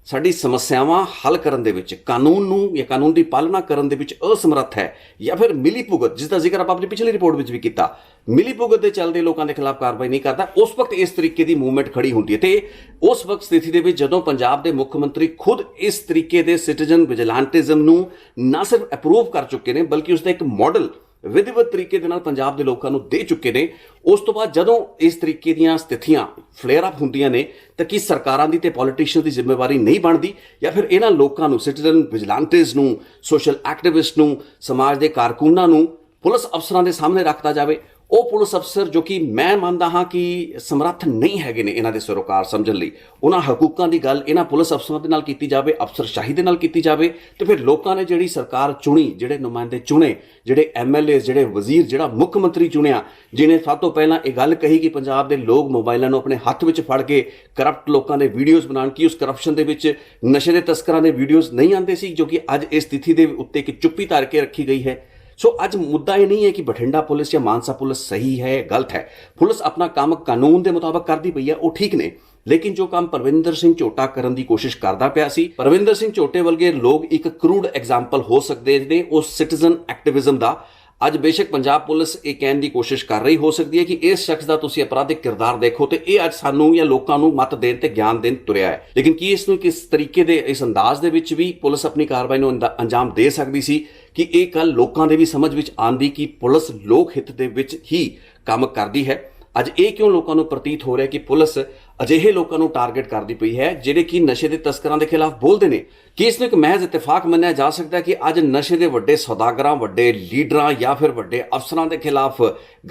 ਸਾਡੀ ਸਮੱਸਿਆਵਾਂ ਹੱਲ ਕਰਨ ਦੇ ਵਿੱਚ, ਕਾਨੂੰਨ ਨੂੰ ਜਾਂ ਕਾਨੂੰਨ ਦੀ ਪਾਲਣਾ ਕਰਨ ਦੇ ਵਿੱਚ ਅਸਮਰੱਥ ਹੈ, ਜਾਂ ਫਿਰ ਮਿਲੀ ਭੁਗਤ, ਜਿਸ ਦਾ ਜ਼ਿਕਰ ਆਪਾਂ ਆਪਣੀ ਪਿਛਲੀ ਰਿਪੋਰਟ ਵਿੱਚ ਵੀ ਕੀਤਾ, ਮਿਲੀ ਭੁਗਤ ਦੇ ਚੱਲਦੇ ਲੋਕਾਂ ਦੇ ਖਿਲਾਫ ਕਾਰਵਾਈ ਨਹੀਂ ਕਰਦਾ, ਉਸ ਵਕਤ ਇਸ ਤਰੀਕੇ ਦੀ ਮੂਵਮੈਂਟ ਖੜੀ ਹੁੰਦੀ ਹੈ। ਤੇ ਉਸ ਵਕਤ ਸਥਿਤੀ ਦੇ ਵਿੱਚ ਜਦੋਂ ਪੰਜਾਬ ਦੇ ਮੁੱਖ ਮੰਤਰੀ ਖੁਦ ਇਸ ਤਰੀਕੇ ਦੇ ਸਿਟੀਜ਼ਨ ਵਿਜੀਲੈਂਟਿਜ਼ਮ ਨੂੰ ਨਾ ਸਿਰਫ ਅਪਰੂਵ ਕਰ ਚੁੱਕੇ ਨੇ, ਬਲਕਿ ਉਸਦਾ ਇੱਕ ਮਾਡਲ ਵਿਧੀਵਤ ਤਰੀਕੇ ਦੇ ਨਾਲ ਪੰਜਾਬ ਦੇ ਲੋਕਾਂ ਨੂੰ ਦੇ ਚੁੱਕੇ ਨੇ, ਉਸ ਤੋਂ ਬਾਅਦ ਜਦੋਂ ਇਸ ਤਰੀਕੇ ਦੀਆਂ ਸਥਿਤੀਆਂ ਫਲੇਅਰ ਅਪ ਹੁੰਦੀਆਂ ਨੇ ਤਾਂ ਕੀ ਸਰਕਾਰਾਂ ਦੀ ਤੇ ਪੋਲੀਟੀਸ਼ੀਅਨ ਦੀ ਜ਼ਿੰਮੇਵਾਰੀ ਨਹੀਂ ਬਣਦੀ, ਜਾਂ ਫਿਰ ਇਹਨਾਂ ਲੋਕਾਂ ਨੂੰ, ਸਿਟੀਜ਼ਨ ਵਿਜੀਲੈਂਟਿਜ਼ ਨੂੰ, ਸੋਸ਼ਲ ਐਕਟਿਵਿਸਟ ਨੂੰ, ਸਮਾਜ ਦੇ ਕਾਰਕੁਨਾਂ ਨੂੰ ਪੁਲਿਸ ਅਫਸਰਾਂ ਦੇ ਸਾਹਮਣੇ ਰੱਖਦਾ ਜਾਵੇ? ਉਹ ਪੁਲਿਸ ਅਫਸਰ ਜੋ ਕਿ ਮੈਂ ਮੰਨਦਾ ਹਾਂ ਕਿ ਸਮਰੱਥ ਨਹੀਂ ਹੈਗੇ ਨੇ ਇਹਨਾਂ ਦੇ ਸਰੋਕਾਰ ਸਮਝਣ ਲਈ, ਉਹਨਾਂ ਹਕੂਕਾਂ ਦੀ ਗੱਲ ਇਹਨਾਂ ਪੁਲਿਸ ਅਫਸਰਾਂ ਦੇ ਨਾਲ ਕੀਤੀ ਜਾਵੇ, ਅਫਸਰਸ਼ਾਹੀ ਦੇ ਨਾਲ ਕੀਤੀ ਜਾਵੇ, ਤੇ ਫਿਰ ਲੋਕਾਂ ਨੇ ਜਿਹੜੀ ਸਰਕਾਰ ਚੁਣੀ, ਜਿਹੜੇ ਨੁਮਾਇੰਦੇ ਚੁਣੇ, ਜਿਹੜੇ ਐਮਐਲਏ, ਜਿਹੜੇ ਵਜ਼ੀਰ, ਜਿਹੜਾ ਮੁੱਖ ਮੰਤਰੀ ਚੁਣਿਆ, ਜਿਹਨੇ ਸਭ ਤੋਂ ਪਹਿਲਾਂ ਇਹ ਗੱਲ ਕਹੀ ਕਿ ਪੰਜਾਬ ਦੇ ਲੋਕ ਮੋਬਾਈਲਾਂ ਨੂੰ ਆਪਣੇ ਹੱਥ ਵਿੱਚ ਫੜ ਕੇ ਕਰਪਟ ਲੋਕਾਂ ਦੇ ਵੀਡੀਓਜ਼ ਬਣਾਉਣ, ਕਿ ਉਸ ਕਰਪਸ਼ਨ ਦੇ ਵਿੱਚ ਨਸ਼ੇ ਦੇ ਤਸਕਰਾਂ ਦੇ ਵੀਡੀਓਜ਼ ਨਹੀਂ ਆਉਂਦੇ ਸੀ, ਜੋ ਕਿ ਅੱਜ ਇਸ ਸਥਿਤੀ ਦੇ ਉੱਤੇ ਇੱਕ ਚੁੱਪੀ ਧਾਰ ਕੇ ਰੱਖੀ ਗਈ ਹੈ। ਸੋ ਅੱਜ ਮੁੱਦਾ ਇਹ ਨਹੀਂ ਹੈ ਕਿ ਬਠਿੰਡਾ ਪੁਲਿਸ ਜਾਂ ਮਾਨਸਾ ਪੁਲਿਸ ਸਹੀ ਹੈ, ਗਲਤ ਹੈ। ਪੁਲਿਸ ਆਪਣਾ ਕੰਮ ਕਾਨੂੰਨ ਦੇ ਮੁਤਾਬਕ ਕਰਦੀ ਪਈ ਹੈ, ਉਹ ਠੀਕ ਨੇ। ਲੇਕਿਨ ਜੋ ਕੰਮ ਪਰਵਿੰਦਰ ਸਿੰਘ ਝੋਟਾ ਕਰਨ ਦੀ ਕੋਸ਼ਿਸ਼ ਕਰਦਾ ਪਿਆ ਸੀ, ਪਰਵਿੰਦਰ ਸਿੰਘ ਝੋਟੇ ਵਰਗੇ ਲੋਕ ਇੱਕ ਕਰੂਡ ਐਗਜ਼ਾਮਪਲ ਹੋ ਸਕਦੇ ਨੇ ਉਸ ਸਿਟੀਜ਼ਨ ਐਕਟਿਵਿਜ਼ਮ ਦਾ। ਅੱਜ ਬੇਸ਼ੱਕ ਪੰਜਾਬ ਪੁਲਿਸ ਇਹ ਕਹਿਣ ਦੀ ਕੋਸ਼ਿਸ਼ ਕਰ ਰਹੀ ਹੋ ਸਕਦੀ ਹੈ ਕਿ ਇਸ ਸ਼ਖਸ ਦਾ ਤੁਸੀਂ ਅਪਰਾਧਿਕ ਕਿਰਦਾਰ ਦੇਖੋ ਤੇ ਇਹ ਅੱਜ ਸਾਨੂੰ ਜਾਂ ਲੋਕਾਂ ਨੂੰ ਮਤ ਦੇਣ ਤੇ ਗਿਆਨ ਦੇਣ ਤੁਰਿਆ ਹੈ। ਲੇਕਿਨ ਕੀ ਇਸ ਨੂੰ ਕਿਸ ਤਰੀਕੇ ਦੇ, ਇਸ ਅੰਦਾਜ਼ ਦੇ ਵਿੱਚ ਵੀ ਪੁਲਿਸ ਆਪਣੀ ਕਾਰਵਾਈ ਨੂੰ ਅੰਜਾਮ ਦੇ ਸਕਦੀ ਸੀ ਕਿ ਇਹ ਕੱਲ ਲੋਕਾਂ ਦੇ ਵੀ ਸਮਝ ਵਿੱਚ ਆਉਂਦੀ ਕਿ ਪੁਲਿਸ ਲੋਕ ਹਿੱਤ ਦੇ ਵਿੱਚ ਹੀ ਕੰਮ ਕਰਦੀ ਹੈ? ਅੱਜ ਇਹ ਕਿਉਂ ਲੋਕਾਂ ਨੂੰ ਪ੍ਰਤੀਤ ਹੋ ਰਿਹਾ ਕਿ ਪੁਲਿਸ ਅਜਿਹੇ ਲੋਕਾਂ ਨੂੰ ਟਾਰਗੇਟ ਕਰਦੀ ਪਈ ਹੈ ਜਿਹੜੇ ਕਿ ਨਸ਼ੇ ਦੇ ਤਸਕਰਾਂ ਦੇ ਖਿਲਾਫ ਬੋਲਦੇ ਨੇ। ਕੀ ਇਸ ਨੂੰ ਇੱਕ ਮਹਿਜ਼ ਇਤਫਾਕ ਮੰਨਿਆ ਜਾ ਸਕਦਾ ਹੈ ਕਿ ਅੱਜ ਨਸ਼ੇ ਦੇ ਵੱਡੇ ਸੌਦਾਗਰਾਂ, ਵੱਡੇ ਲੀਡਰਾਂ ਜਾਂ ਫਿਰ ਵੱਡੇ ਅਫਸਰਾਂ ਦੇ ਖਿਲਾਫ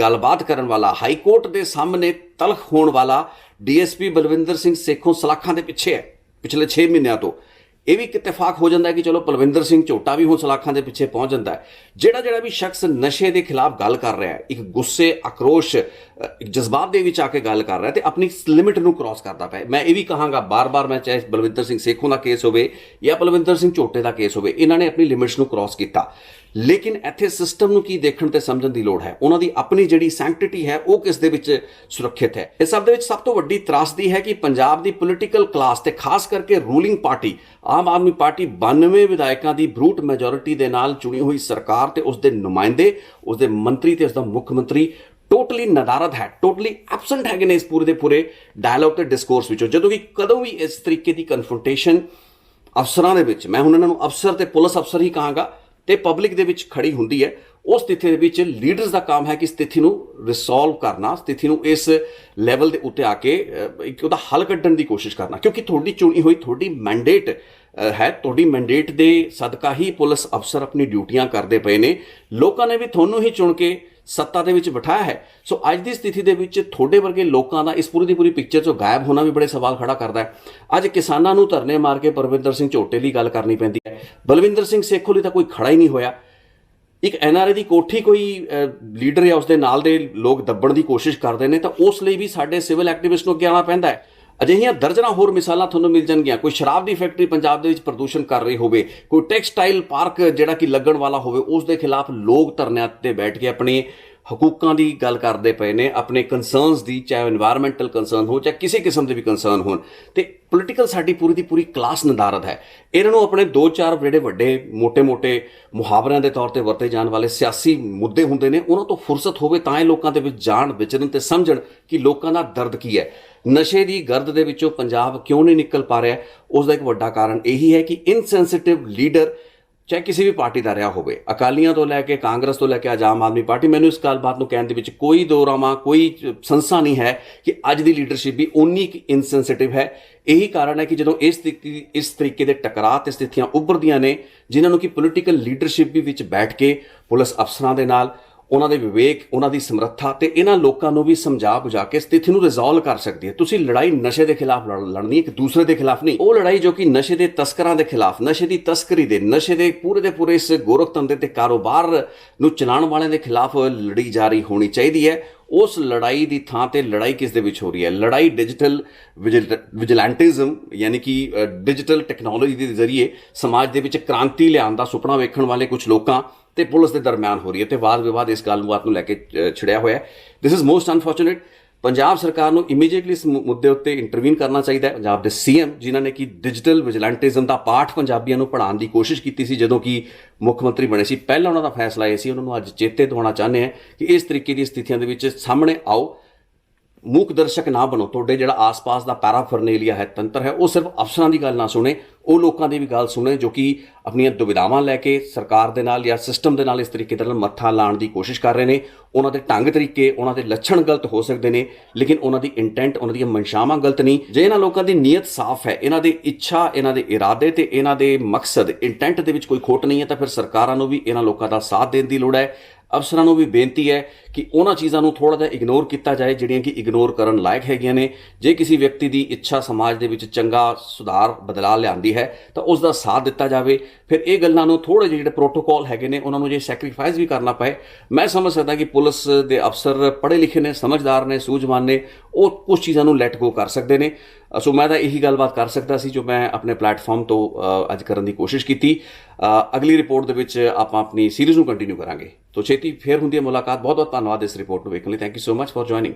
ਗੱਲਬਾਤ ਕਰਨ ਵਾਲਾ, ਹਾਈ ਕੋਰਟ ਦੇ ਸਾਹਮਣੇ ਤਲਖ ਹੋਣ ਵਾਲਾ ਡੀਐਸਪੀ ਬਲਵਿੰਦਰ ਸਿੰਘ ਸੇਖੋਂ ਸਲਾਖਾਂ ਦੇ ਪਿੱਛੇ ਹੈ ਪਿਛਲੇ 6 ਮਹੀਨਿਆਂ ਤੋਂ? ਇਹ ਵੀ ਇੱਕ ਇਤਫਾਕ ਹੋ ਜਾਂਦਾ ਹੈ ਕਿ ਚਲੋ ਪਲਵਿੰਦਰ ਸਿੰਘ ਝੋਟਾ ਵੀ ਹੁਣ ਸਲਾਖਾਂ ਦੇ ਪਿੱਛੇ ਪਹੁੰਚ ਜਾਂਦਾ ਹੈ। ਜਿਹੜਾ ਵੀ ਸ਼ਖਸ ਨਸ਼ੇ ਦੇ ਖਿਲਾਫ ਗੱਲ ਕਰ ਰਿਹਾ ਹੈ, ਇੱਕ ਗੁੱਸੇ, ਆਕਰੋਸ਼, ਇੱਕ ਜਜ਼ਬਾਤ ਦੇ ਵਿੱਚ ਆ ਕੇ ਗੱਲ ਕਰ ਰਿਹਾ ਤੇ ਆਪਣੀ ਲਿਮਿਟ ਨੂੰ ਕ੍ਰਾਸ ਕਰਦਾ ਪਿਆ। ਮੈਂ ਇਹ ਵੀ ਕਹਾਂਗਾ ਬਾਰ-ਬਾਰ, ਮੈਂ ਚਾਹੇ ਬਲਵਿੰਦਰ ਸਿੰਘ ਸੇਖੋਂ ਦਾ ਕੇਸ ਹੋਵੇ ਜਾਂ ਪਲਵਿੰਦਰ ਸਿੰਘ ਝੋਟੇ ਦਾ ਕੇਸ ਹੋਵੇ, ਇਹਨਾਂ ਨੇ ਆਪਣੀ ਲਿਮਿਟਸ ਨੂੰ ਕ੍ਰਾਸ ਕੀਤਾ। ਲੇਕਿਨ ਇੱਥੇ ਸਿਸਟਮ ਨੂੰ ਕੀ ਦੇਖਣ ਤੇ ਸਮਝਣ ਦੀ ਲੋੜ ਹੈ। ਉਹਨਾਂ ਦੀ ਆਪਣੀ ਜਿਹੜੀ ਸੈਂਕਟਿਟੀ ਹੈ ਉਹ ਕਿਸ ਦੇ ਵਿੱਚ ਸੁਰੱਖਿਅਤ ਹੈ। ਇਸ ਸਭ ਦੇ ਵਿੱਚ ਸਭ ਤੋਂ ਵੱਡੀ ਤਰਾਸਦੀ ਹੈ ਕਿ ਪੰਜਾਬ ਦੀ ਪੋਲੀਟੀਕਲ ਕਲਾਸ ਤੇ ਖਾਸ ਕਰਕੇ ruling party Aam Aadmi party 92 ਵਿਧਾਇਕਾਂ ਦੀ ਬਰੂਟ ਮੈਜੋਰਿਟੀ ਦੇ ਨਾਲ ਚੁਣੀ ਹੋਈ ਸਰਕਾਰ ਤੇ ਉਸ ਦੇ ਨੁਮਾਇੰਦੇ, ਉਸ ਦੇ ਮੰਤਰੀ ਤੇ ਉਸ ਦਾ ਮੁੱਖ ਮੰਤਰੀ ਟੋਟਲੀ ਨਦਾਰਦ ਹੈ, ਟੋਟਲੀ ਐਬਸੈਂਟ ਹੈਗੇ ਨੇ ਇਸ ਪੂਰੇ ਦੇ ਪੂਰੇ ਡਾਇਲੌਗ ਤੇ ਡਿਸਕੋਰਸ ਵਿੱਚੋਂ। ਜਦੋਂ ਕਿ ਕਦੋਂ ਵੀ ਇਸ ਤਰੀਕੇ ਦੀ ਕਨਫਰੰਟੇਸ਼ਨ ਅਫਸਰਾਂ ਦੇ ਵਿੱਚ, ਮੈਂ ਹੁਣ ਇਹਨਾਂ ਨੂੰ ਅਫਸਰ ਤੇ ਪੁਲਿਸ ਅਫਸਰ ਹੀ ਕਹਾਂਗਾ, ਤੇ ਪਬਲਿਕ ਦੇ ਵਿੱਚ ਖੜੀ ਹੁੰਦੀ ਹੈ, ਉਸ ਸਥਿਤੀ ਦੇ ਵਿੱਚ ਲੀਡਰਸ ਦਾ ਕੰਮ ਹੈ ਕਿ ਸਥਿਤੀ ਨੂੰ ਰਿਸੋਲਵ ਕਰਨਾ, ਸਥਿਤੀ ਨੂੰ ਇਸ ਲੈਵਲ ਦੇ ਉੱਤੇ ਆ ਕੇ ਇੱਕ ਉਹਦਾ ਹੱਲ ਕੱਢਣ ਦੀ ਕੋਸ਼ਿਸ਼ ਕਰਨਾ। ਕਿਉਂਕਿ ਤੁਹਾਡੀ ਚੁਣੀ ਹੋਈ, ਤੁਹਾਡੀ ਮੈਂਡੇਟ ਹੈ, ਤੁਹਾਡੀ ਮੈਂਡੇਟ ਦੇ ਸਦਕਾ ਹੀ ਪੁਲਿਸ ਅਫਸਰ ਆਪਣੀ ਡਿਊਟੀਆਂ ਕਰਦੇ ਪਏ ਨੇ। ਲੋਕਾਂ ਨੇ ਵੀ ਤੁਹਾਨੂੰ ਹੀ ਚੁਣ ਕੇ ਸੱਤਾ ਦੇ ਵਿੱਚ ਬਿਠਾਇਆ ਹੈ। ਸੋ ਅੱਜ ਦੀ ਸਥਿਤੀ ਦੇ ਵਿੱਚ ਤੁਹਾਡੇ ਵਰਗੇ ਲੋਕਾਂ ਦਾ ਇਸ ਪੂਰੀ ਦੀ ਪੂਰੀ ਪਿਕਚਰ ਚੋਂ ਗਾਇਬ ਹੋਣਾ ਵੀ ਬੜੇ ਸਵਾਲ ਖੜਾ ਕਰਦਾ ਹੈ। ਅੱਜ ਕਿਸਾਨਾਂ ਨੂੰ ਧਰਨੇ ਮਾਰ ਕੇ ਪਰਵਿੰਦਰ ਸਿੰਘ ਝੋਟੇ ਲਈ ਗੱਲ ਕਰਨੀ ਪੈਂਦੀ ਹੈ, ਬਲਵਿੰਦਰ ਸਿੰਘ ਸੇਖੋਂ ਲਈ ਤਾਂ ਕੋਈ ਖੜਾ ਹੀ ਨਹੀਂ ਹੋਇਆ। ਇੱਕ ਐਨਆਰਏ ਦੀ ਕੋਠੀ ਕੋਈ ਲੀਡਰ ਜਾਂ ਉਸਦੇ ਨਾਲ ਦੇ ਲੋਕ ਦੱਬਣ ਦੀ ਕੋਸ਼ਿਸ਼ ਕਰਦੇ ਨੇ ਤਾਂ ਉਸ ਲਈ ਵੀ ਸਾਡੇ ਸਿਵਲ ਐਕਟਿਵਿਸਟ ਨੂੰ ਅੱਗੇ ਆਉਣਾ ਪੈਂਦਾ ਹੈ। ਅਜਿਹੀਆਂ ਦਰਜਨਾਂ ਹੋਰ ਮਿਸਾਲਾਂ ਤੁਹਾਨੂੰ ਮਿਲ ਜਾਣਗੀਆਂ। ਕੋਈ ਸ਼ਰਾਬ ਦੀ ਫੈਕਟਰੀ ਪੰਜਾਬ ਦੇ ਵਿੱਚ ਪ੍ਰਦੂਸ਼ਣ ਕਰ ਰਹੀ ਹੋਵੇ, ਕੋਈ ਟੈਕਸਟਾਈਲ ਪਾਰਕ ਜਿਹੜਾ ਕਿ ਲੱਗਣ ਵਾਲਾ ਹੋਵੇ, ਉਸ ਦੇ ਖਿਲਾਫ ਲੋਕ ਧਰਨਿਆਂ ਤੇ ਬੈਠ ਕੇ ਆਪਣੇ ਹਕੂਕਾਂ ਦੀ ਗੱਲ ਕਰਦੇ ਪਏ ਨੇ, ਆਪਣੇ ਕੰਸਰਨਸ ਦੀ, ਚਾਹੇ এনवायरमेंटल ਕੰਸਰਨ ਹੋ ਚਾਹੇ ਕਿਸੇ ਕਿਸਮ ਦੇ ਵੀ ਕੰਸਰਨ ਹੋਣ। ਤੇ ਪੋਲੀਟੀਕਲ ਸਾਡੀ ਪੂਰੀ ਦੀ ਪੂਰੀ ਕਲਾਸ ਨਦਾਰਦ ਹੈ। ਇਹਨਾਂ ਨੂੰ ਆਪਣੇ 2-4 ਜਿਹੜੇ ਵੱਡੇ ਮੋٹے ਮੁਹਾਵਰਿਆਂ ਦੇ ਤੌਰ ਤੇ ਵਰਤੇ ਜਾਣ ਵਾਲੇ ਸਿਆਸੀ ਮੁੱਦੇ ਹੁੰਦੇ ਨੇ, ਉਹਨਾਂ ਤੋਂ ਫੁਰਸਤ ਹੋਵੇ ਤਾਂ ਇਹ ਲੋਕਾਂ ਦੇ ਵਿੱਚ ਜਾਣ, ਵਿਚਰਨ ਤੇ ਸਮਝਣ ਕਿ ਲੋਕਾਂ ਦਾ ਦਰਦ ਕੀ ਹੈ। ਨਸ਼ੇ ਦੀ ਗਰਦ ਦੇ ਵਿੱਚੋਂ ਪੰਜਾਬ ਕਿਉਂ ਨਹੀਂ ਨਿਕਲ ਪਾ ਰਿਹਾ, ਉਸ ਦਾ ਇੱਕ ਵੱਡਾ ਕਾਰਨ ਇਹੀ ਹੈ ਕਿ ਇਨਸੈਂਸਿਟਿਵ ਲੀਡਰ, ਚਾਹੇ ਕਿਸੇ ਵੀ ਪਾਰਟੀ ਦਾ ਰਿਹਾ ਹੋਵੇ, ਅਕਾਲੀਆਂ ਤੋਂ ਲੈ ਕੇ ਕਾਂਗਰਸ ਤੋਂ ਲੈ ਕੇ ਅੱਜ ਆਮ ਆਦਮੀ ਪਾਰਟੀ, ਮੈਨੂੰ ਇਸ ਗੱਲਬਾਤ ਨੂੰ ਕਹਿਣ ਦੇ ਵਿੱਚ ਕੋਈ ਦੋ ਰਾਵਾਂ, ਕੋਈ ਸੰਸਾ ਨਹੀਂ ਹੈ ਕਿ ਅੱਜ ਦੀ ਲੀਡਰਸ਼ਿਪ ਵੀ ਉਨੀ ਇਨਸੈਂਸਿਟਿਵ ਹੈ। ਇਹੀ ਕਾਰਨ ਹੈ ਕਿ ਜਦੋਂ ਇਸ ਤਰੀਕੇ ਦੇ ਟਕਰਾਅ ਤੇ ਸਥਿਤੀਆਂ ਉੱਭਰਦੀਆਂ ਨੇ, ਜਿਨ੍ਹਾਂ ਨੂੰ ਕਿ ਪੋਲੀਟੀਕਲ ਲੀਡਰਸ਼ਿਪ ਵੀ ਵਿੱਚ ਬੈਠ ਕੇ ਪੁਲਿਸ ਅਫਸਰਾਂ ਦੇ ਨਾਲ, ਉਹਨਾਂ ਦੇ ਵਿਵੇਕ, ਉਹਨਾਂ ਦੀ ਸਮਰੱਥਾ ਤੇ ਇਹਨਾਂ ਲੋਕਾਂ ਨੂੰ ਵੀ ਸਮਝਾ ਬੁਝਾ ਕੇ ਸਥਿਤੀ ਨੂੰ ਰਿਜ਼ੋਲਵ ਕਰ ਸਕਦੀ ਹੈ। ਤੁਸੀਂ ਲੜਾਈ ਨਸ਼ੇ ਦੇ ਖਿਲਾਫ ਲੜਨੀ, ਇੱਕ ਦੂਸਰੇ ਦੇ ਖਿਲਾਫ ਨਹੀਂ। ਉਹ ਲੜਾਈ ਜੋ ਕਿ ਨਸ਼ੇ ਦੇ ਤਸਕਰਾਂ ਦੇ ਖਿਲਾਫ, ਨਸ਼ੇ ਦੀ ਤਸਕਰੀ ਦੇ, ਨਸ਼ੇ ਦੇ ਪੂਰੇ ਇਸ ਗੋਰਖਧੰਦੇ ਤੇ ਕਾਰੋਬਾਰ ਨੂੰ ਚਲਾਉਣ ਵਾਲਿਆਂ ਦੇ ਖਿਲਾਫ ਲੜੀ ਜਾ ਰਹੀ ਹੋਣੀ ਚਾਹੀਦੀ ਹੈ। ਉਸ ਲੜਾਈ ਦੀ ਥਾਂ ਤੇ ਲੜਾਈ ਕਿਸ ਦੇ ਵਿੱਚ ਹੋ ਰਹੀ ਹੈ? ਲੜਾਈ ਡਿਜੀਟਲ ਵਿਜੀਲੈਂਟਿਜ਼ਮ, ਯਾਨੀ ਕਿ ਡਿਜੀਟਲ ਟੈਕਨੋਲੋਜੀ ਦੇ ਜ਼ਰੀਏ ਸਮਾਜ ਦੇ ਵਿੱਚ ਕ੍ਰਾਂਤੀ ਲਿਆਉਣ ਦਾ ਸੁਪਨਾ ਵੇਖਣ ਵਾਲੇ ਕੁਝ ਲੋਕਾਂ ਤੇ ਪੁਲਿਸ ਦੇ ਦਰਮਿਆਨ ਹੋ ਰਹੀ ਹੈ ਤੇ ਵਾਦ ਵਿਵਾਦ ਇਸ ਗੱਲਬਾਤ ਨੂੰ ਲੈ ਕੇ ਛਿੜਿਆ ਹੋਇਆ ਹੈ। This is most unfortunate. Punjab ਸਰਕਾਰ ਨੂੰ ਇਮੀਡੀਏਟਲੀ ਇਸ ਮੁੱਦੇ ਉੱਤੇ ਇੰਟਰਵੀਨ ਕਰਨਾ ਚਾਹੀਦਾ ਹੈ। ਪੰਜਾਬ ਦੇ ਸੀਐਮ, ਜਿਨ੍ਹਾਂ ਨੇ ਕਿ ਡਿਜੀਟਲ ਵਿਜੀਲੈਂਟਿਜ਼ਮ ਦਾ ਪਾਠ ਪੰਜਾਬੀਆਂ ਨੂੰ ਪੜ੍ਹਾਉਣ ਦੀ ਕੋਸ਼ਿਸ਼ ਕੀਤੀ ਸੀ ਜਦੋਂ ਕਿ ਮੁੱਖ ਮੰਤਰੀ ਬਣੇ ਸੀ, ਪਹਿਲਾਂ ਉਹਨਾਂ ਦਾ ਫੈਸਲਾ ਇਹ ਸੀ, ਉਹਨਾਂ ਨੂੰ ਅੱਜ ਚੇਤੇ ਦਿਵਾਉਣਾ ਚਾਹੁੰਦੇ ਹਾਂ ਕਿ ਇਸ ਤਰੀਕੇ ਦੀ ਸਥਿਤੀਆਂ ਦੇ ਵਿੱਚ ਸਾਹਮਣੇ ਆਓ, ਮੂਕ ਦਰਸ਼ਕ ਨਾ ਬਣੋ। ਤੁਹਾਡੇ ਜਿਹੜਾ ਆਸ-ਪਾਸ ਦਾ ਪੈਰਾਫਰਨੇਲੀਆ ਹੈ, ਤੰਤਰ ਹੈ, ਉਹ ਸਿਰਫ ਅਫਸਰਾਂ ਦੀ ਗੱਲ ਨਾ ਸੁਣੇ, ਉਹ ਲੋਕਾਂ ਦੀ ਵੀ ਗੱਲ ਸੁਣੇ ਜੋ ਕਿ ਆਪਣੀਆਂ ਦੁਵਿਧਾਵਾਂ ਲੈ ਕੇ ਸਰਕਾਰ ਦੇ ਨਾਲ ਜਾਂ ਸਿਸਟਮ ਦੇ ਨਾਲ ਇਸ ਤਰੀਕੇ ਦੇ ਨਾਲ ਮੱਥਾ ਲਾਉਣ ਦੀ ਕੋਸ਼ਿਸ਼ ਕਰ ਰਹੇ ਨੇ। ਉਹਨਾਂ ਦੇ ਢੰਗ ਤਰੀਕੇ, ਉਹਨਾਂ ਦੇ ਲੱਛਣ ਗਲਤ ਹੋ ਸਕਦੇ ਨੇ, ਲੇਕਿਨ ਉਹਨਾਂ ਦੀ ਇੰਟੈਂਟ, ਉਹਨਾਂ ਦੀਆਂ ਮਨਸ਼ਾਵਾਂ ਗਲਤ ਨਹੀਂ। ਜੇ ਇਹਨਾਂ ਲੋਕਾਂ ਦੀ ਨੀਅਤ ਸਾਫ਼ ਹੈ, ਇਹਨਾਂ ਦੀ ਇੱਛਾ, ਇਹਨਾਂ ਦੇ ਇਰਾਦੇ ਤੇ ਇਹਨਾਂ ਦੇ ਮਕਸਦ, ਇੰਟੈਂਟ ਦੇ ਵਿੱਚ ਕੋਈ ਖੋਟ ਨਹੀਂ ਹੈ, ਤਾਂ ਫਿਰ ਸਰਕਾਰਾਂ ਨੂੰ ਵੀ ਇਹਨਾਂ ਲੋਕਾਂ ਦਾ ਸਾਥ ਦੇਣ ਦੀ ਲੋੜ ਹੈ। ਅਫਸਰਾਂ ਨੂੰ ਵੀ ਬੇਨਤੀ ਹੈ ਕਿ ਉਹਨਾਂ ਚੀਜ਼ਾਂ ਨੂੰ ਥੋੜ੍ਹਾ ਜਿਹਾ ਇਗਨੋਰ ਕੀਤਾ ਜਾਏ ਜਿਹੜੀਆਂ ਕਿ ਇਗਨੋਰ ਕਰਨ ਲਾਇਕ ਹੈਗੀਆਂ ਨੇ। ਜੇ ਕਿਸੇ ਵਿਅਕਤੀ ਦੀ ਇੱਛਾ ਸਮਾਜ ਦੇ ਵਿੱਚ ਚੰਗਾ ਸੁਧਾਰ, ਬਦਲਾਅ ਲਿਆਉਂਦੀ ਹੈ ਤਾਂ ਉਸ ਦਾ ਸਾਥ ਦਿੱਤਾ ਜਾਵੇ। ਫਿਰ ਇਹ ਗੱਲਾਂ ਨੂੰ ਥੋੜ੍ਹੇ ਜਿਹੇ ਜਿਹੜੇ ਪ੍ਰੋਟੋਕੋਲ ਹੈਗੇ ਨੇ ਉਹਨਾਂ ਨੂੰ ਜੇ ਸੈਕਰੀਫਾਈਸ ਵੀ ਕਰਨਾ ਪਏ, ਮੈਂ ਸਮਝ ਸਕਦਾ ਕਿ ਪੁਲਿਸ ਦੇ ਅਫਸਰ ਪੜ੍ਹੇ ਲਿਖੇ ਨੇ, ਸਮਝਦਾਰ ਨੇ, ਸੂਝਵਾਨ ਨੇ, ਉਹ ਕੁਝ ਚੀਜ਼ਾਂ ਨੂੰ ਲੈਟ ਗੋ ਕਰ ਸਕਦੇ ਨੇ। ਸੋ ਮੈਂ ਤਾਂ ਇਹੀ ਗੱਲਬਾਤ ਕਰ ਸਕਦਾ ਸੀ ਜੋ ਮੈਂ ਆਪਣੇ ਪਲੇਟਫਾਰਮ ਤੋਂ ਅੱਜ ਕਰਨ ਦੀ ਕੋਸ਼ਿਸ਼ ਕੀਤੀ। ਅਗਲੀ ਰਿਪੋਰਟ ਦੇ ਵਿੱਚ ਆਪਾਂ ਆਪਣੀ ਸੀਰੀਜ਼ ਨੂੰ ਕੰਟੀਨਿਊ ਕਰਾਂਗੇ। ਤੋ ਛੇਤੀ ਫੇਰ ਹੁੰਦੀ ਹੈ ਮੁਲਾਕਾਤ। ਬਹੁਤ ਬਹੁਤ ਧੰਨਵਾਦ ਇਸ ਰਿਪੋਰਟ ਨੂੰ ਵੇਖਣ ਲਈ। Thank you so much for joining.